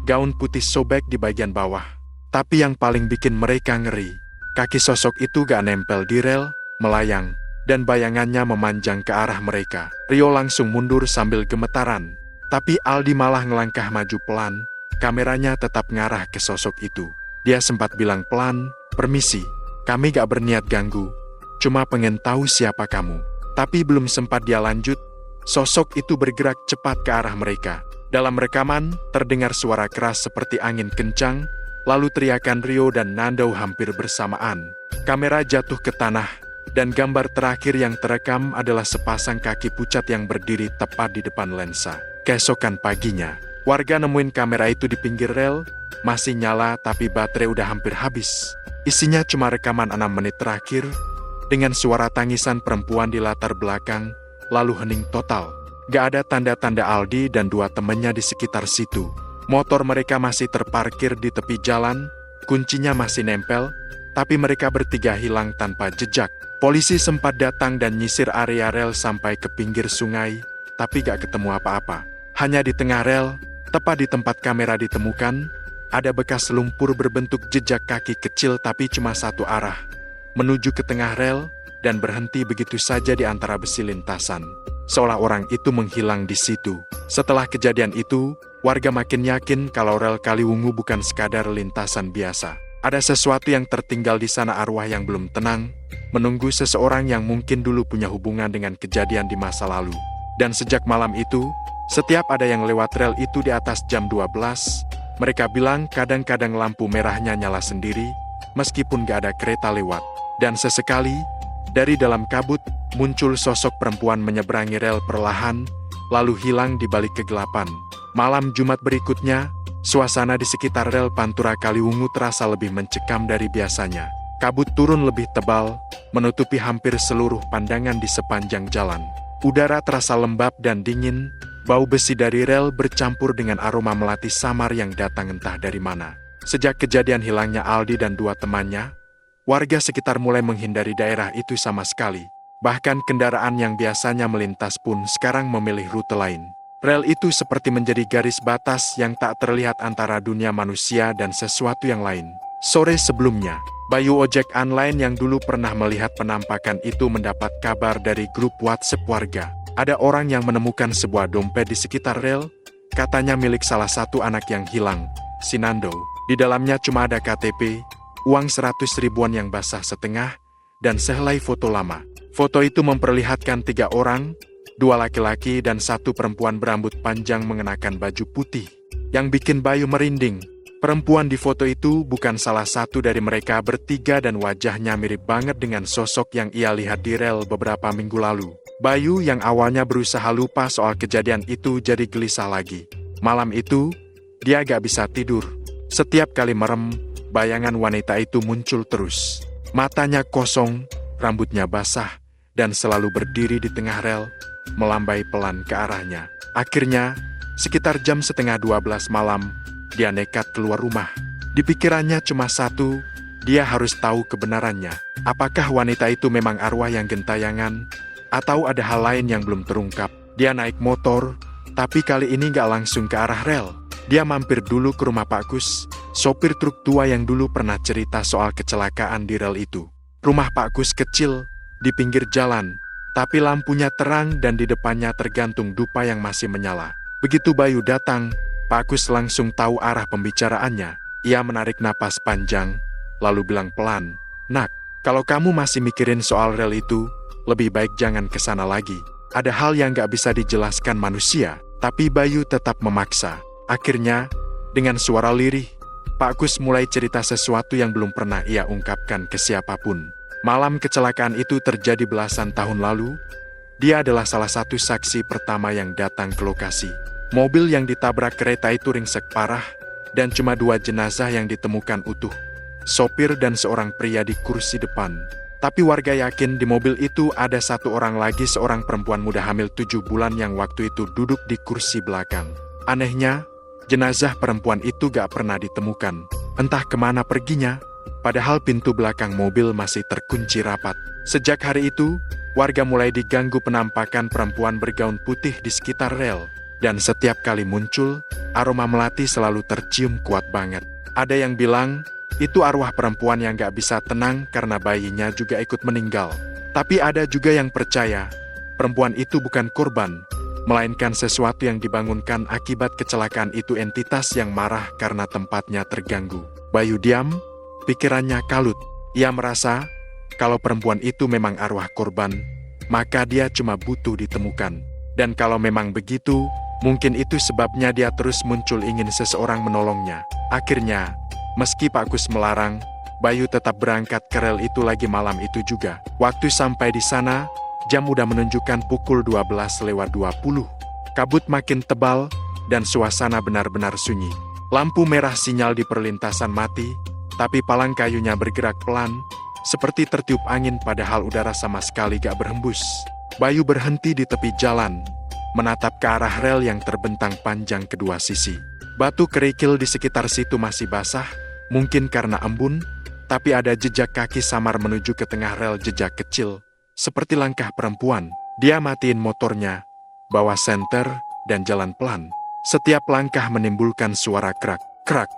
Speaker 1: gaun putih sobek di bagian bawah. Tapi yang paling bikin mereka ngeri, kaki sosok itu gak nempel di rel, melayang, dan bayangannya memanjang ke arah mereka. Rio langsung mundur sambil gemetaran, tapi Aldi malah ngelangkah maju pelan, kameranya tetap ngarah ke sosok itu. Dia sempat bilang pelan, "Permisi, kami gak berniat ganggu, cuma pengen tahu siapa kamu." Tapi belum sempat dia lanjut, sosok itu bergerak cepat ke arah mereka. Dalam rekaman, terdengar suara keras seperti angin kencang, lalu teriakan Rio dan Nando hampir bersamaan. Kamera jatuh ke tanah, dan gambar terakhir yang terekam adalah sepasang kaki pucat yang berdiri tepat di depan lensa. Keesokan paginya, Warga nemuin kamera itu di pinggir rel, masih nyala tapi baterai udah hampir habis. Isinya cuma rekaman 6 menit terakhir, dengan suara tangisan perempuan di latar belakang, lalu hening total. Gak ada tanda-tanda Aldi dan 2 temannya di sekitar situ. Motor mereka masih terparkir di tepi jalan, kuncinya masih nempel, tapi mereka bertiga hilang tanpa jejak. Polisi sempat datang dan nyisir area rel sampai ke pinggir sungai, tapi gak ketemu apa-apa. Hanya di tengah rel, tepat di tempat kamera ditemukan, ada bekas lumpur berbentuk jejak kaki kecil tapi cuma satu arah, menuju ke tengah rel, dan berhenti begitu saja di antara besi lintasan. Seolah orang itu menghilang di situ. Setelah kejadian itu, warga makin yakin kalau rel Kaliwungu bukan sekadar lintasan biasa. Ada sesuatu yang tertinggal di sana, arwah yang belum tenang, menunggu seseorang yang mungkin dulu punya hubungan dengan kejadian di masa lalu. Dan sejak malam itu, setiap ada yang lewat rel itu di atas jam 12, mereka bilang kadang-kadang lampu merahnya nyala sendiri, meskipun gak ada kereta lewat. Dan sesekali, dari dalam kabut, muncul sosok perempuan menyeberangi rel perlahan, lalu hilang di balik kegelapan. Malam Jumat berikutnya, suasana di sekitar rel Pantura Kaliwungu terasa lebih mencekam dari biasanya. Kabut turun lebih tebal, menutupi hampir seluruh pandangan di sepanjang jalan. Udara terasa lembab dan dingin, bau besi dari rel bercampur dengan aroma melati samar yang datang entah dari mana. Sejak kejadian hilangnya Aldi dan 2 temannya, warga sekitar mulai menghindari daerah itu sama sekali. Bahkan kendaraan yang biasanya melintas pun sekarang memilih rute lain. Rel itu seperti menjadi garis batas yang tak terlihat antara dunia manusia dan sesuatu yang lain. Sore sebelumnya, Bayu ojek online yang dulu pernah melihat penampakan itu mendapat kabar dari grup WhatsApp warga. Ada orang yang menemukan sebuah dompet di sekitar rel, katanya milik salah satu anak yang hilang, si Nando. Di dalamnya cuma ada KTP, uang 100 ribuan yang basah setengah, dan sehelai foto lama. Foto itu memperlihatkan 3 orang, 2 laki-laki dan 1 perempuan berambut panjang mengenakan baju putih. Yang bikin Bayu merinding, perempuan di foto itu bukan salah satu dari mereka bertiga dan wajahnya mirip banget dengan sosok yang ia lihat di rel beberapa minggu lalu. Bayu yang awalnya berusaha lupa soal kejadian itu jadi gelisah lagi. Malam itu, dia gak bisa tidur. Setiap kali merem, bayangan wanita itu muncul terus. Matanya kosong, rambutnya basah, dan selalu berdiri di tengah rel, melambai pelan ke arahnya. Akhirnya, sekitar jam setengah 12 malam, dia nekat keluar rumah. Di pikirannya cuma satu, dia harus tahu kebenarannya. Apakah wanita itu memang arwah yang gentayangan, atau ada hal lain yang belum terungkap. Dia naik motor, tapi kali ini gak langsung ke arah rel. Dia mampir dulu ke rumah Pak Kus, sopir truk tua yang dulu pernah cerita soal kecelakaan di rel itu. Rumah Pak Kus kecil, di pinggir jalan, tapi lampunya terang dan di depannya tergantung dupa yang masih menyala. Begitu Bayu datang, Pak Kus langsung tahu arah pembicaraannya. Ia menarik napas panjang, lalu bilang pelan, "Nak, kalau kamu masih mikirin soal rel itu, lebih baik jangan ke sana lagi. Ada hal yang gak bisa dijelaskan manusia." Tapi Bayu tetap memaksa. Akhirnya, dengan suara lirih, Pak Kus mulai cerita sesuatu yang belum pernah ia ungkapkan ke siapapun. Malam kecelakaan itu terjadi belasan tahun lalu. Dia adalah salah satu saksi pertama yang datang ke lokasi. Mobil yang ditabrak kereta itu ringsek parah, dan cuma 2 jenazah yang ditemukan utuh. Sopir dan seorang pria di kursi depan. Tapi warga yakin di mobil itu ada 1 orang lagi, seorang perempuan muda hamil 7 bulan yang waktu itu duduk di kursi belakang. Anehnya, jenazah perempuan itu gak pernah ditemukan. Entah kemana perginya, padahal pintu belakang mobil masih terkunci rapat. Sejak hari itu, warga mulai diganggu penampakan perempuan bergaun putih di sekitar rel. Dan setiap kali muncul, aroma melati selalu tercium kuat banget. Ada yang bilang, itu arwah perempuan yang gak bisa tenang karena bayinya juga ikut meninggal. Tapi ada juga yang percaya, perempuan itu bukan korban, melainkan sesuatu yang dibangunkan akibat kecelakaan itu, entitas yang marah karena tempatnya terganggu. Bayu diam, pikirannya kalut. Ia merasa, kalau perempuan itu memang arwah korban, maka dia cuma butuh ditemukan. Dan kalau memang begitu, mungkin itu sebabnya dia terus muncul ingin seseorang menolongnya. Akhirnya, meski Pak Kus melarang, Bayu tetap berangkat ke rel itu lagi malam itu juga. Waktu sampai di sana, jam udah menunjukkan pukul 12:20. Kabut makin tebal, dan suasana benar-benar sunyi. Lampu merah sinyal di perlintasan mati, tapi palang kayunya bergerak pelan, seperti tertiup angin padahal udara sama sekali gak berhembus. Bayu berhenti di tepi jalan, menatap ke arah rel yang terbentang panjang kedua sisi. Batu kerikil di sekitar situ masih basah, mungkin karena embun, tapi ada jejak kaki samar menuju ke tengah rel, jejak kecil, seperti langkah perempuan. Dia matiin motornya, bawa senter, dan jalan pelan. Setiap langkah menimbulkan suara krak-krak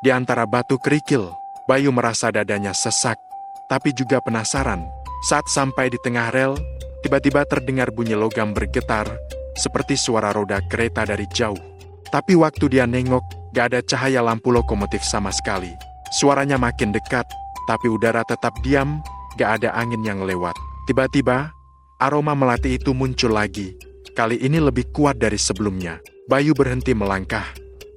Speaker 1: di antara batu kerikil. Bayu merasa dadanya sesak, tapi juga penasaran. Saat sampai di tengah rel, tiba-tiba terdengar bunyi logam bergetar, seperti suara roda kereta dari jauh. Tapi waktu dia nengok, gak ada cahaya lampu lokomotif sama sekali. Suaranya makin dekat, tapi udara tetap diam, gak ada angin yang lewat. Tiba-tiba, aroma melati itu muncul lagi. Kali ini lebih kuat dari sebelumnya. Bayu berhenti melangkah.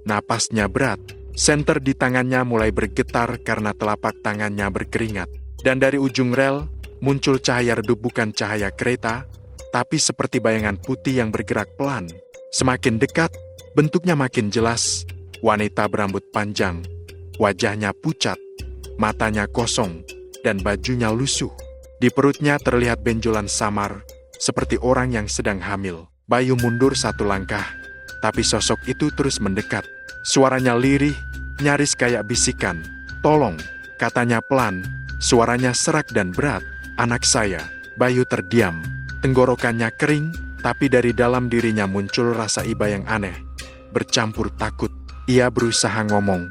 Speaker 1: Napasnya berat. Senter di tangannya mulai bergetar karena telapak tangannya berkeringat. Dan dari ujung rel, muncul cahaya redup, bukan cahaya kereta, tapi seperti bayangan putih yang bergerak pelan. Semakin dekat, bentuknya makin jelas. Wanita berambut panjang. Wajahnya pucat. Matanya kosong. Dan bajunya lusuh. Di perutnya terlihat benjolan samar, seperti orang yang sedang hamil. Bayu mundur satu langkah, tapi sosok itu terus mendekat. Suaranya lirih, nyaris kayak bisikan. "Tolong," katanya pelan. Suaranya serak dan berat. "Anak saya." Bayu terdiam. Tenggorokannya kering, tapi dari dalam dirinya muncul rasa iba yang aneh, bercampur takut. Ia berusaha ngomong,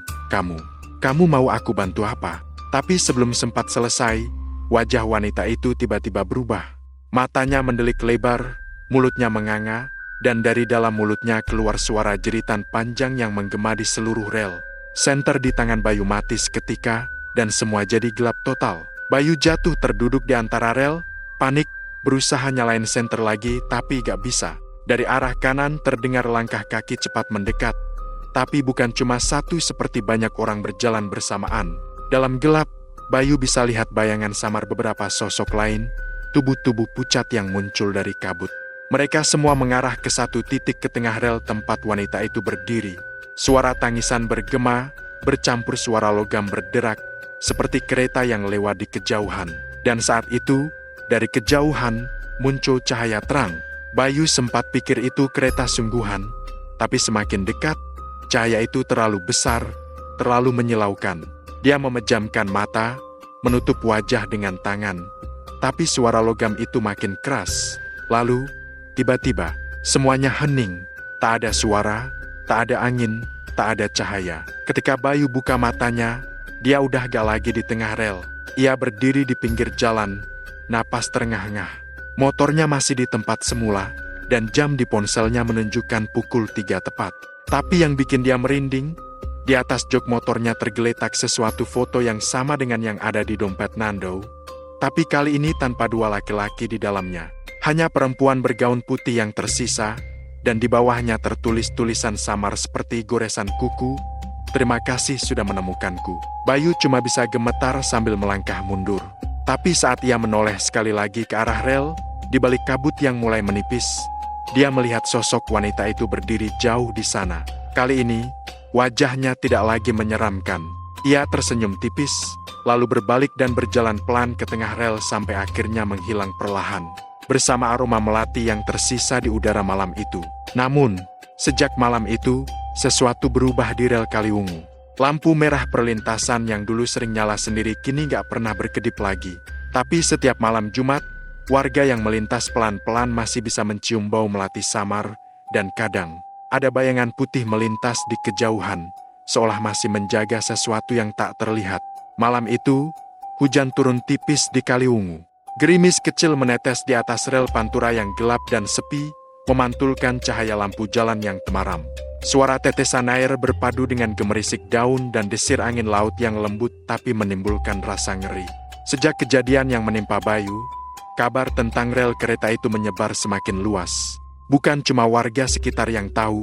Speaker 1: Kamu mau aku bantu apa?" Tapi sebelum sempat selesai, wajah wanita itu tiba-tiba berubah. Matanya mendelik lebar, mulutnya menganga, dan dari dalam mulutnya keluar suara jeritan panjang yang menggema di seluruh rel. Senter di tangan Bayu mati seketika, dan semua jadi gelap total. Bayu jatuh terduduk di antara rel, panik, berusaha nyalain senter lagi tapi gak bisa. Dari arah kanan terdengar langkah kaki cepat mendekat, tapi bukan cuma satu seperti banyak orang berjalan bersamaan. Dalam gelap, Bayu bisa lihat bayangan samar beberapa sosok lain, tubuh-tubuh pucat yang muncul dari kabut. Mereka semua mengarah ke satu titik ke tengah rel tempat wanita itu berdiri. Suara tangisan bergema, bercampur suara logam berderak, seperti kereta yang lewat di kejauhan. Dan saat itu, dari kejauhan, muncul cahaya terang. Bayu sempat pikir itu kereta sungguhan, tapi semakin dekat, cahaya itu terlalu besar, terlalu menyilaukan. Dia memejamkan mata, menutup wajah dengan tangan, tapi suara logam itu makin keras. Lalu, tiba-tiba, semuanya hening. Tak ada suara, tak ada angin, tak ada cahaya. Ketika Bayu buka matanya, dia udah gak lagi di tengah rel. Ia berdiri di pinggir jalan, napas terengah-engah. Motornya masih di tempat semula, dan jam di ponselnya menunjukkan pukul 3 tepat. Tapi yang bikin dia merinding, di atas jok motornya tergeletak sesuatu foto yang sama dengan yang ada di dompet Nando, tapi kali ini tanpa dua laki-laki di dalamnya. Hanya perempuan bergaun putih yang tersisa, dan di bawahnya tertulis tulisan samar seperti goresan kuku, "Terima kasih sudah menemukanku." Bayu cuma bisa gemetar sambil melangkah mundur. Tapi saat ia menoleh sekali lagi ke arah rel, di balik kabut yang mulai menipis, dia melihat sosok wanita itu berdiri jauh di sana. Kali ini, wajahnya tidak lagi menyeramkan. Ia tersenyum tipis, lalu berbalik dan berjalan pelan ke tengah rel sampai akhirnya menghilang perlahan, bersama aroma melati yang tersisa di udara malam itu. Namun, sejak malam itu, sesuatu berubah di rel Kaliwungu. Lampu merah perlintasan yang dulu sering nyala sendiri kini gak pernah berkedip lagi. Tapi setiap malam Jumat, warga yang melintas pelan-pelan masih bisa mencium bau melati samar, dan kadang ada bayangan putih melintas di kejauhan, seolah masih menjaga sesuatu yang tak terlihat. Malam itu, hujan turun tipis di Kaliwungu. Gerimis kecil menetes di atas rel Pantura yang gelap dan sepi, memantulkan cahaya lampu jalan yang temaram. Suara tetesan air berpadu dengan gemerisik daun dan desir angin laut yang lembut tapi menimbulkan rasa ngeri. Sejak kejadian yang menimpa Bayu, kabar tentang rel kereta itu menyebar semakin luas. Bukan cuma warga sekitar yang tahu,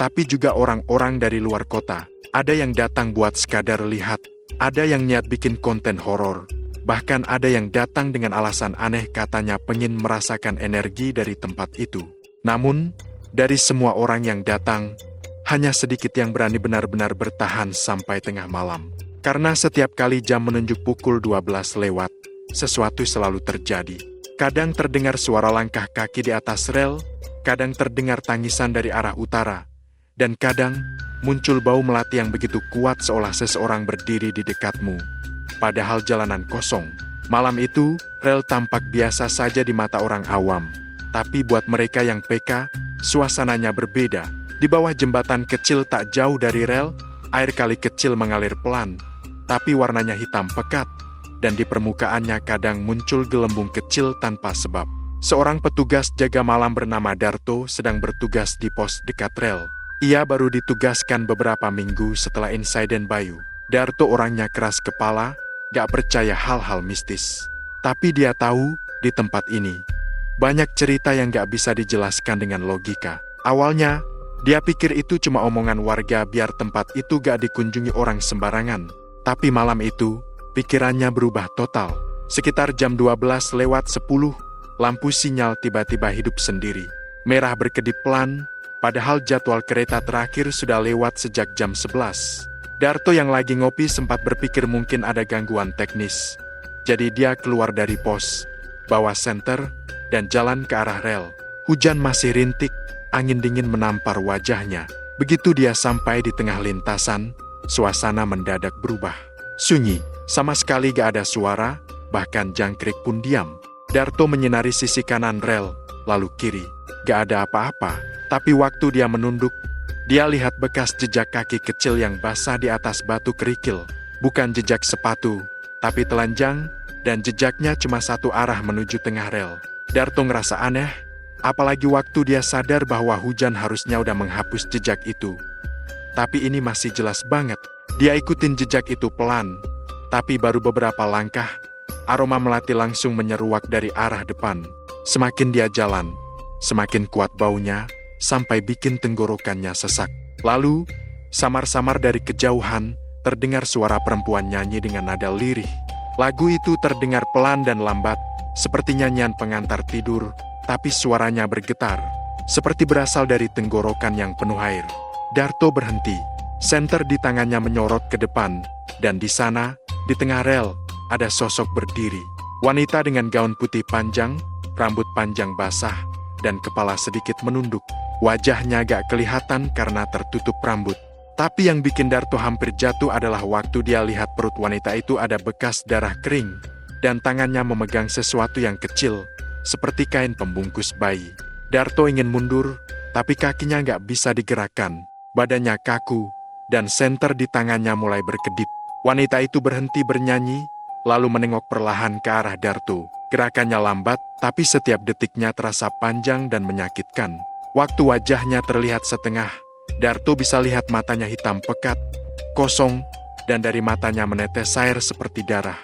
Speaker 1: tapi juga orang-orang dari luar kota. Ada yang datang buat sekadar lihat, ada yang niat bikin konten horor, bahkan ada yang datang dengan alasan aneh katanya pengen merasakan energi dari tempat itu. Namun, dari semua orang yang datang, Hanya sedikit yang berani benar-benar bertahan sampai tengah malam. Karena setiap kali jam menunjuk pukul 12 lewat, sesuatu selalu terjadi. Kadang terdengar suara langkah kaki di atas rel, kadang terdengar tangisan dari arah utara, dan kadang muncul bau melati yang begitu kuat seolah seseorang berdiri di dekatmu. Padahal jalanan kosong. Malam itu, rel tampak biasa saja di mata orang awam. Tapi buat mereka yang peka, suasananya berbeda. Di bawah jembatan kecil tak jauh dari rel, air kali kecil mengalir pelan, tapi warnanya hitam pekat, dan di permukaannya kadang muncul gelembung kecil tanpa sebab. Seorang petugas jaga malam bernama Darto sedang bertugas di pos dekat rel. Ia baru ditugaskan beberapa minggu setelah insiden Bayu. Darto orangnya keras kepala, gak percaya hal-hal mistis. Tapi dia tahu, di tempat ini, banyak cerita yang gak bisa dijelaskan dengan logika. Awalnya, dia pikir itu cuma omongan warga biar tempat itu gak dikunjungi orang sembarangan. Tapi malam itu, pikirannya berubah total. Sekitar jam 12 lewat 10, lampu sinyal tiba-tiba hidup sendiri. Merah berkedip pelan, padahal jadwal kereta terakhir sudah lewat sejak jam 11. Darto yang lagi ngopi sempat berpikir mungkin ada gangguan teknis. Jadi dia keluar dari pos, bawa senter, dan jalan ke arah rel. Hujan masih rintik, angin dingin menampar wajahnya. Begitu dia sampai di tengah lintasan, suasana mendadak berubah. Sunyi, sama sekali gak ada suara, bahkan jangkrik pun diam. Darto menyinari sisi kanan rel, lalu kiri. Gak ada apa-apa, tapi waktu dia menunduk, dia lihat bekas jejak kaki kecil yang basah di atas batu kerikil. Bukan jejak sepatu, tapi telanjang, dan jejaknya cuma satu arah menuju tengah rel. Darto ngerasa aneh, apalagi waktu dia sadar bahwa hujan harusnya udah menghapus jejak itu. Tapi ini masih jelas banget. Dia ikutin jejak itu pelan, tapi baru beberapa langkah, aroma melati langsung menyeruak dari arah depan. Semakin dia jalan, semakin kuat baunya, sampai bikin tenggorokannya sesak. Lalu, samar-samar dari kejauhan, terdengar suara perempuan nyanyi dengan nada lirih. Lagu itu terdengar pelan dan lambat, seperti nyanyian pengantar tidur, tapi suaranya bergetar, seperti berasal dari tenggorokan yang penuh air. Darto berhenti, senter di tangannya menyorot ke depan, dan di sana, di tengah rel, ada sosok berdiri. Wanita dengan gaun putih panjang, rambut panjang basah, dan kepala sedikit menunduk. Wajahnya gak kelihatan karena tertutup rambut. Tapi yang bikin Darto hampir jatuh adalah waktu dia lihat perut wanita itu ada bekas darah kering, dan tangannya memegang sesuatu yang kecil, seperti kain pembungkus bayi. Darto ingin mundur, tapi kakinya gak bisa digerakkan. Badannya kaku, dan senter di tangannya mulai berkedip. Wanita itu berhenti bernyanyi, lalu menengok perlahan ke arah Darto. Gerakannya lambat, tapi setiap detiknya terasa panjang dan menyakitkan. Waktu wajahnya terlihat setengah, Darto bisa lihat matanya hitam pekat, kosong, dan dari matanya menetes air seperti darah.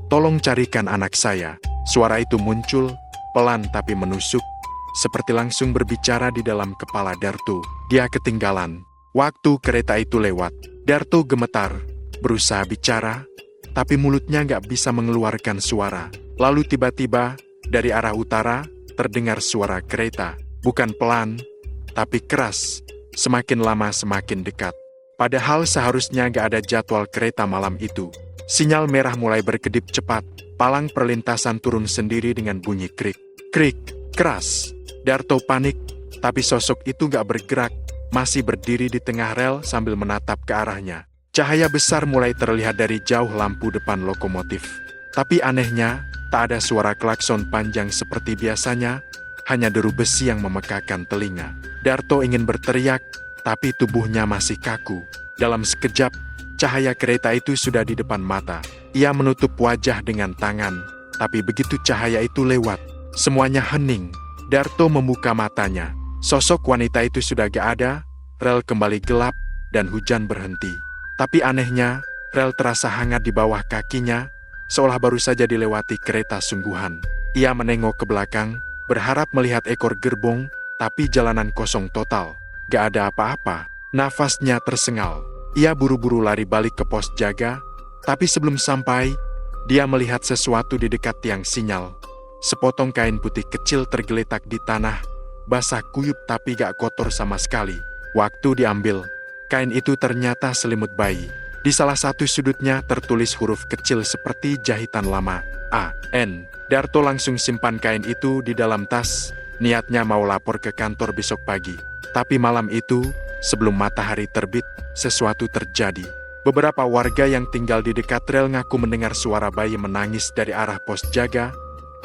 Speaker 1: "Tolong carikan anak saya." Suara itu muncul, pelan tapi menusuk, seperti langsung berbicara di dalam kepala Darto. Dia ketinggalan. Waktu kereta itu lewat, Darto gemetar, berusaha bicara, tapi mulutnya gak bisa mengeluarkan suara. Lalu tiba-tiba, dari arah utara, terdengar suara kereta. Bukan pelan, tapi keras, semakin lama semakin dekat. Padahal seharusnya gak ada jadwal kereta malam itu. Sinyal merah mulai berkedip cepat, palang perlintasan turun sendiri dengan bunyi krik. Krik, keras. Darto panik, tapi sosok itu gak bergerak, masih berdiri di tengah rel sambil menatap ke arahnya. Cahaya besar mulai terlihat dari jauh lampu depan lokomotif. Tapi anehnya, tak ada suara klakson panjang seperti biasanya, hanya deru besi yang memekakan telinga. Darto ingin berteriak, tapi tubuhnya masih kaku. Dalam sekejap, cahaya kereta itu sudah di depan mata. Ia menutup wajah dengan tangan, tapi begitu cahaya itu lewat, semuanya hening. Darto membuka matanya. Sosok wanita itu sudah gak ada, rel kembali gelap, dan hujan berhenti. Tapi anehnya, rel terasa hangat di bawah kakinya, seolah baru saja dilewati kereta sungguhan. Ia menengok ke belakang, berharap melihat ekor gerbong, tapi jalanan kosong total. Gak ada apa-apa. Nafasnya tersengal. Ia buru-buru lari balik ke pos jaga, tapi sebelum sampai, dia melihat sesuatu di dekat tiang sinyal. Sepotong kain putih kecil tergeletak di tanah, basah kuyup tapi gak kotor sama sekali. Waktu diambil, Kain itu ternyata selimut bayi. Di salah satu sudutnya tertulis huruf kecil seperti jahitan lama, A.N. Darto langsung simpan kain itu di dalam tas, niatnya mau lapor ke kantor besok pagi. Tapi malam itu, sebelum matahari terbit, sesuatu terjadi. Beberapa warga yang tinggal di dekat rel ngaku mendengar suara bayi menangis dari arah pos jaga,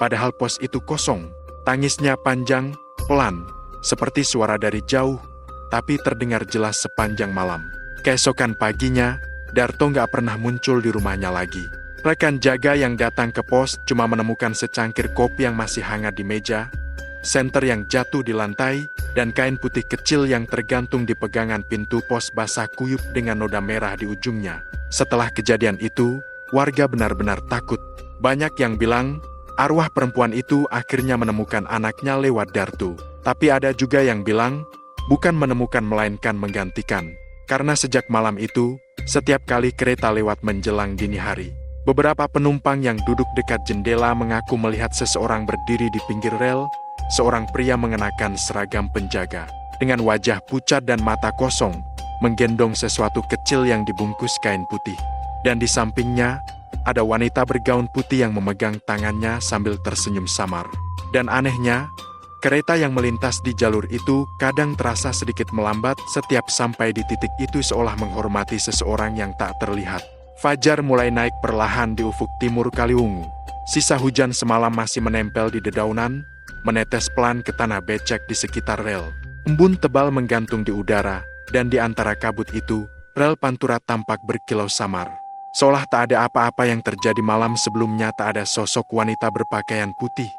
Speaker 1: padahal pos itu kosong. Tangisnya panjang, pelan, seperti suara dari jauh, tapi terdengar jelas sepanjang malam. Keesokan paginya, Darto nggak pernah muncul di rumahnya lagi. Rekan jaga yang datang ke pos cuma menemukan secangkir kopi yang masih hangat di meja, senter yang jatuh di lantai, dan kain putih kecil yang tergantung di pegangan pintu pos basah kuyup dengan noda merah di ujungnya. Setelah kejadian itu, warga benar-benar takut. Banyak yang bilang, arwah perempuan itu akhirnya menemukan anaknya lewat Darto. Tapi ada juga yang bilang, bukan menemukan melainkan menggantikan. Karena sejak malam itu, setiap kali kereta lewat menjelang dini hari, beberapa penumpang yang duduk dekat jendela mengaku melihat seseorang berdiri di pinggir rel, seorang pria mengenakan seragam penjaga, dengan wajah pucat dan mata kosong, menggendong sesuatu kecil yang dibungkus kain putih. Dan di sampingnya, ada wanita bergaun putih yang memegang tangannya sambil tersenyum samar. Dan anehnya, kereta yang melintas di jalur itu kadang terasa sedikit melambat setiap sampai di titik itu seolah menghormati seseorang yang tak terlihat. Fajar mulai naik perlahan di ufuk timur Kaliwungu. Sisa hujan semalam masih menempel di dedaunan, menetes pelan ke tanah becek di sekitar rel. Embun tebal menggantung di udara, dan di antara kabut itu, rel Pantura tampak berkilau samar. Seolah tak ada apa-apa yang terjadi malam sebelumnya. Tak ada sosok wanita berpakaian putih,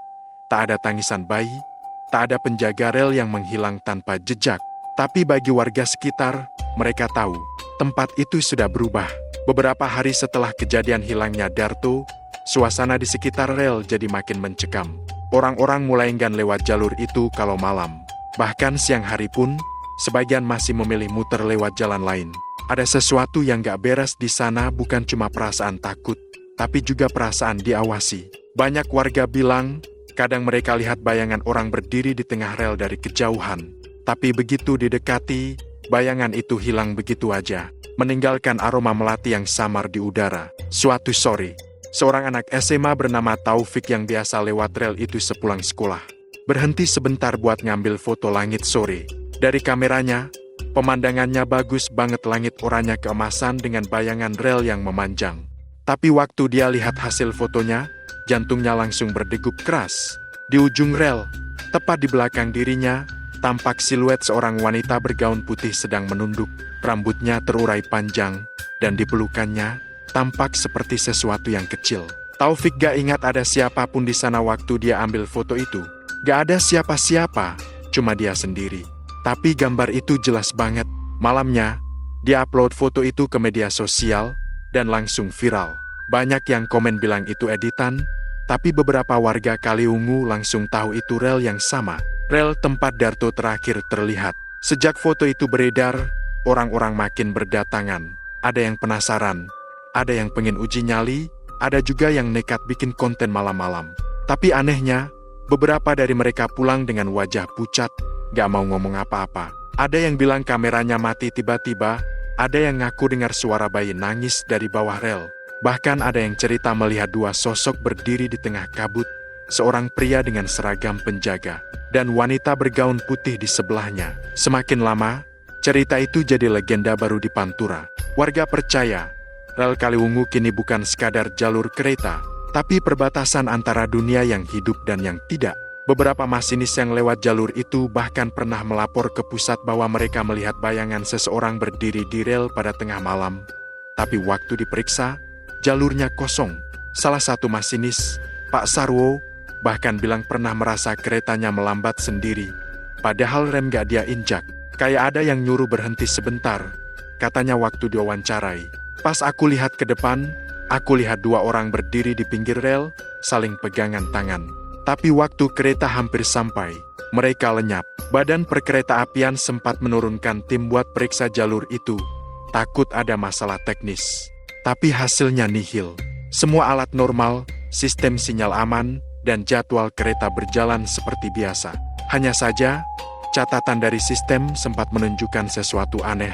Speaker 1: tak ada tangisan bayi, tak ada penjaga rel yang menghilang tanpa jejak. Tapi bagi warga sekitar, mereka tahu, tempat itu sudah berubah. Beberapa hari setelah kejadian hilangnya Darto, suasana di sekitar rel jadi makin mencekam. Orang-orang mulai enggan lewat jalur itu kalau malam. Bahkan siang hari pun, sebagian masih memilih muter lewat jalan lain. Ada sesuatu yang gak beres di sana, bukan cuma perasaan takut, tapi juga perasaan diawasi. Banyak warga bilang, kadang mereka lihat bayangan orang berdiri di tengah rel dari kejauhan. Tapi begitu didekati, bayangan itu hilang begitu aja, meninggalkan aroma melati yang samar di udara. Suatu sore, seorang anak SMA bernama Taufik yang biasa lewat rel itu sepulang sekolah, berhenti sebentar buat ngambil foto langit sore. Dari kameranya, pemandangannya bagus banget, langit oranye keemasan dengan bayangan rel yang memanjang. Tapi waktu dia lihat hasil fotonya, jantungnya langsung berdegup keras. Di ujung rel, tepat di belakang dirinya, tampak siluet seorang wanita bergaun putih sedang menunduk. Rambutnya terurai panjang, dan di pelukannya, tampak seperti sesuatu yang kecil. Taufik gak ingat ada siapapun di sana waktu dia ambil foto itu. Gak ada siapa-siapa, cuma dia sendiri. Tapi gambar itu jelas banget. Malamnya, dia upload foto itu ke media sosial, dan langsung viral. Banyak yang komen bilang itu editan, tapi beberapa warga Kaliwungu langsung tahu itu rel yang sama. Rel tempat Darto terakhir terlihat. Sejak foto itu beredar, orang-orang makin berdatangan. Ada yang penasaran, ada yang pengen uji nyali, ada juga yang nekat bikin konten malam-malam. Tapi anehnya, beberapa dari mereka pulang dengan wajah pucat, gak mau ngomong apa-apa. Ada yang bilang kameranya mati tiba-tiba, ada yang ngaku dengar suara bayi nangis dari bawah rel. Bahkan ada yang cerita melihat dua sosok berdiri di tengah kabut, seorang pria dengan seragam penjaga, dan wanita bergaun putih di sebelahnya. Semakin lama, cerita itu jadi legenda baru di Pantura. Warga percaya, rel Kaliwungu kini bukan sekadar jalur kereta, tapi perbatasan antara dunia yang hidup dan yang tidak. Beberapa masinis yang lewat jalur itu bahkan pernah melapor ke pusat bahwa mereka melihat bayangan seseorang berdiri di rel pada tengah malam. Tapi waktu diperiksa, jalurnya kosong. Salah satu masinis, Pak Sarwo, bahkan bilang pernah merasa keretanya melambat sendiri, padahal rem gak dia injak. Kayak ada yang nyuruh berhenti sebentar, katanya waktu diwawancarai. Pas aku lihat ke depan, aku lihat dua orang berdiri di pinggir rel, saling pegangan tangan. Tapi waktu kereta hampir sampai, mereka lenyap. Badan Perkereta Apian sempat menurunkan tim buat periksa jalur itu, takut ada masalah teknis. Tapi hasilnya nihil. Semua alat normal, sistem sinyal aman, dan jadwal kereta berjalan seperti biasa. Hanya saja, catatan dari sistem sempat menunjukkan sesuatu aneh.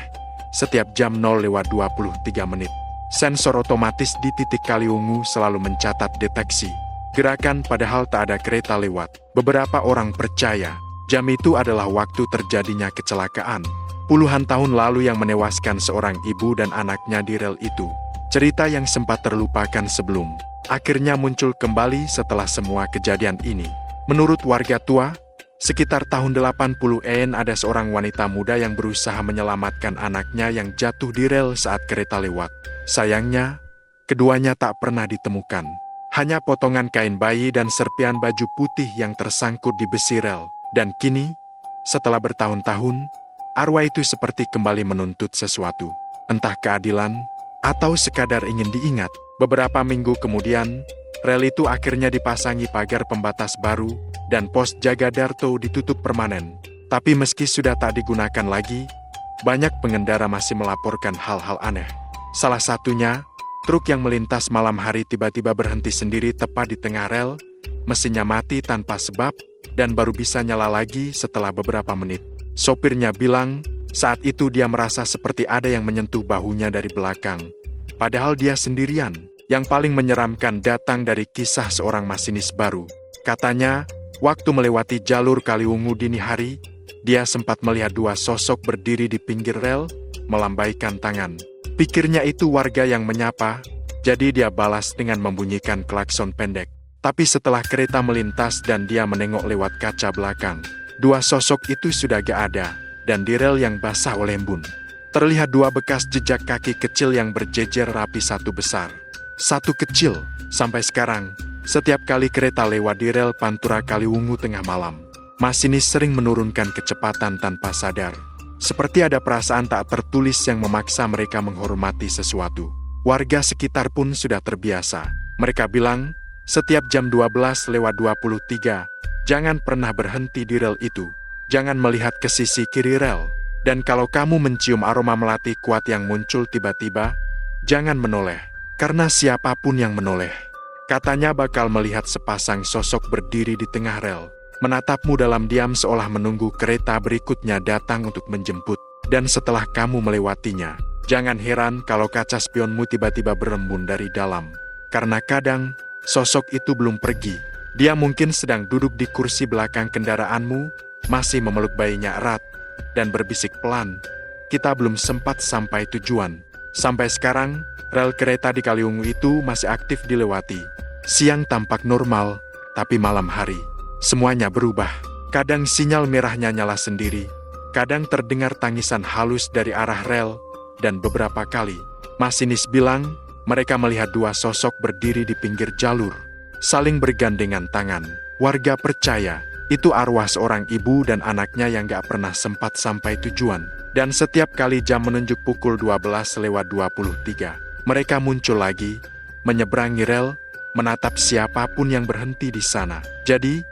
Speaker 1: setiap jam 0:23. Sensor otomatis di titik Kaliwungu selalu mencatat deteksi gerakan padahal tak ada kereta lewat. Beberapa orang percaya jam itu adalah waktu terjadinya kecelakaan puluhan tahun lalu yang menewaskan seorang ibu dan anaknya di rel itu. Cerita yang sempat terlupakan sebelum akhirnya muncul kembali setelah semua kejadian ini. Menurut warga tua, sekitar tahun 80-an ada seorang wanita muda yang berusaha menyelamatkan anaknya yang jatuh di rel saat kereta lewat. Sayangnya, keduanya tak pernah ditemukan. Hanya potongan kain bayi dan serpian baju putih yang tersangkut di besi rel. Dan kini, setelah bertahun-tahun, arwah itu seperti kembali menuntut sesuatu. Entah keadilan, atau sekadar ingin diingat. Beberapa minggu kemudian, rel itu akhirnya dipasangi pagar pembatas baru, dan pos jaga Darto ditutup permanen. Tapi meski sudah tak digunakan lagi, banyak pengendara masih melaporkan hal-hal aneh. Salah satunya, truk yang melintas malam hari tiba-tiba berhenti sendiri tepat di tengah rel, mesinnya mati tanpa sebab, dan baru bisa nyala lagi setelah beberapa menit. Sopirnya bilang, saat itu dia merasa seperti ada yang menyentuh bahunya dari belakang. Padahal dia sendirian. Yang paling menyeramkan datang dari kisah seorang masinis baru. Katanya, waktu melewati jalur Kaliwungu dini hari, dia sempat melihat dua sosok berdiri di pinggir rel, melambaikan tangan. Pikirnya itu warga yang menyapa, jadi dia balas dengan membunyikan klakson pendek. Tapi setelah kereta melintas dan dia menengok lewat kaca belakang, dua sosok itu sudah gak ada, dan di rel yang basah oleh embun, terlihat dua bekas jejak kaki kecil yang berjejer rapi satu besar, satu kecil. Sampai sekarang, setiap kali kereta lewat di rel Pantura Kaliwungu tengah malam, masinis sering menurunkan kecepatan tanpa sadar. Seperti ada perasaan tak tertulis yang memaksa mereka menghormati sesuatu. Warga sekitar pun sudah terbiasa. Mereka bilang, setiap jam 12:23, jangan pernah berhenti di rel itu. Jangan melihat ke sisi kiri rel. Dan kalau kamu mencium aroma melati kuat yang muncul tiba-tiba, jangan menoleh. Karena siapapun yang menoleh, katanya bakal melihat sepasang sosok berdiri di tengah rel, menatapmu dalam diam seolah menunggu kereta berikutnya datang untuk menjemput. Dan setelah kamu melewatinya, jangan heran kalau kaca spionmu tiba-tiba berembun dari dalam. Karena kadang, sosok itu belum pergi. Dia mungkin sedang duduk di kursi belakang kendaraanmu, masih memeluk bayinya erat, dan berbisik pelan, "Kita belum sempat sampai tujuan." Sampai sekarang, rel kereta di Kaliwungu itu masih aktif dilewati. Siang tampak normal, tapi malam hari, semuanya berubah. Kadang sinyal merahnya nyala sendiri, kadang terdengar tangisan halus dari arah rel, dan beberapa kali, masinis bilang, mereka melihat dua sosok berdiri di pinggir jalur, saling bergandengan tangan. Warga percaya, itu arwah seorang ibu dan anaknya yang gak pernah sempat sampai tujuan. Dan setiap kali jam menunjuk pukul 12:23, mereka muncul lagi, menyeberangi rel, menatap siapapun yang berhenti di sana. Jadi,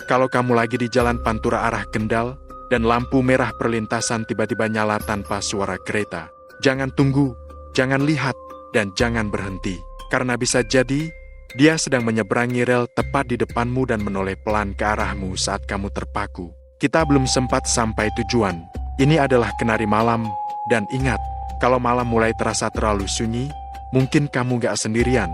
Speaker 1: kalau kamu lagi di jalan Pantura arah Kendal, dan lampu merah perlintasan tiba-tiba nyala tanpa suara kereta, jangan tunggu, jangan lihat, dan jangan berhenti. Karena bisa jadi, dia sedang menyeberangi rel tepat di depanmu dan menoleh pelan ke arahmu saat kamu terpaku. Kita belum sempat sampai tujuan. Ini adalah Kenari Malam, dan ingat, kalau malam mulai terasa terlalu sunyi, mungkin kamu gak sendirian.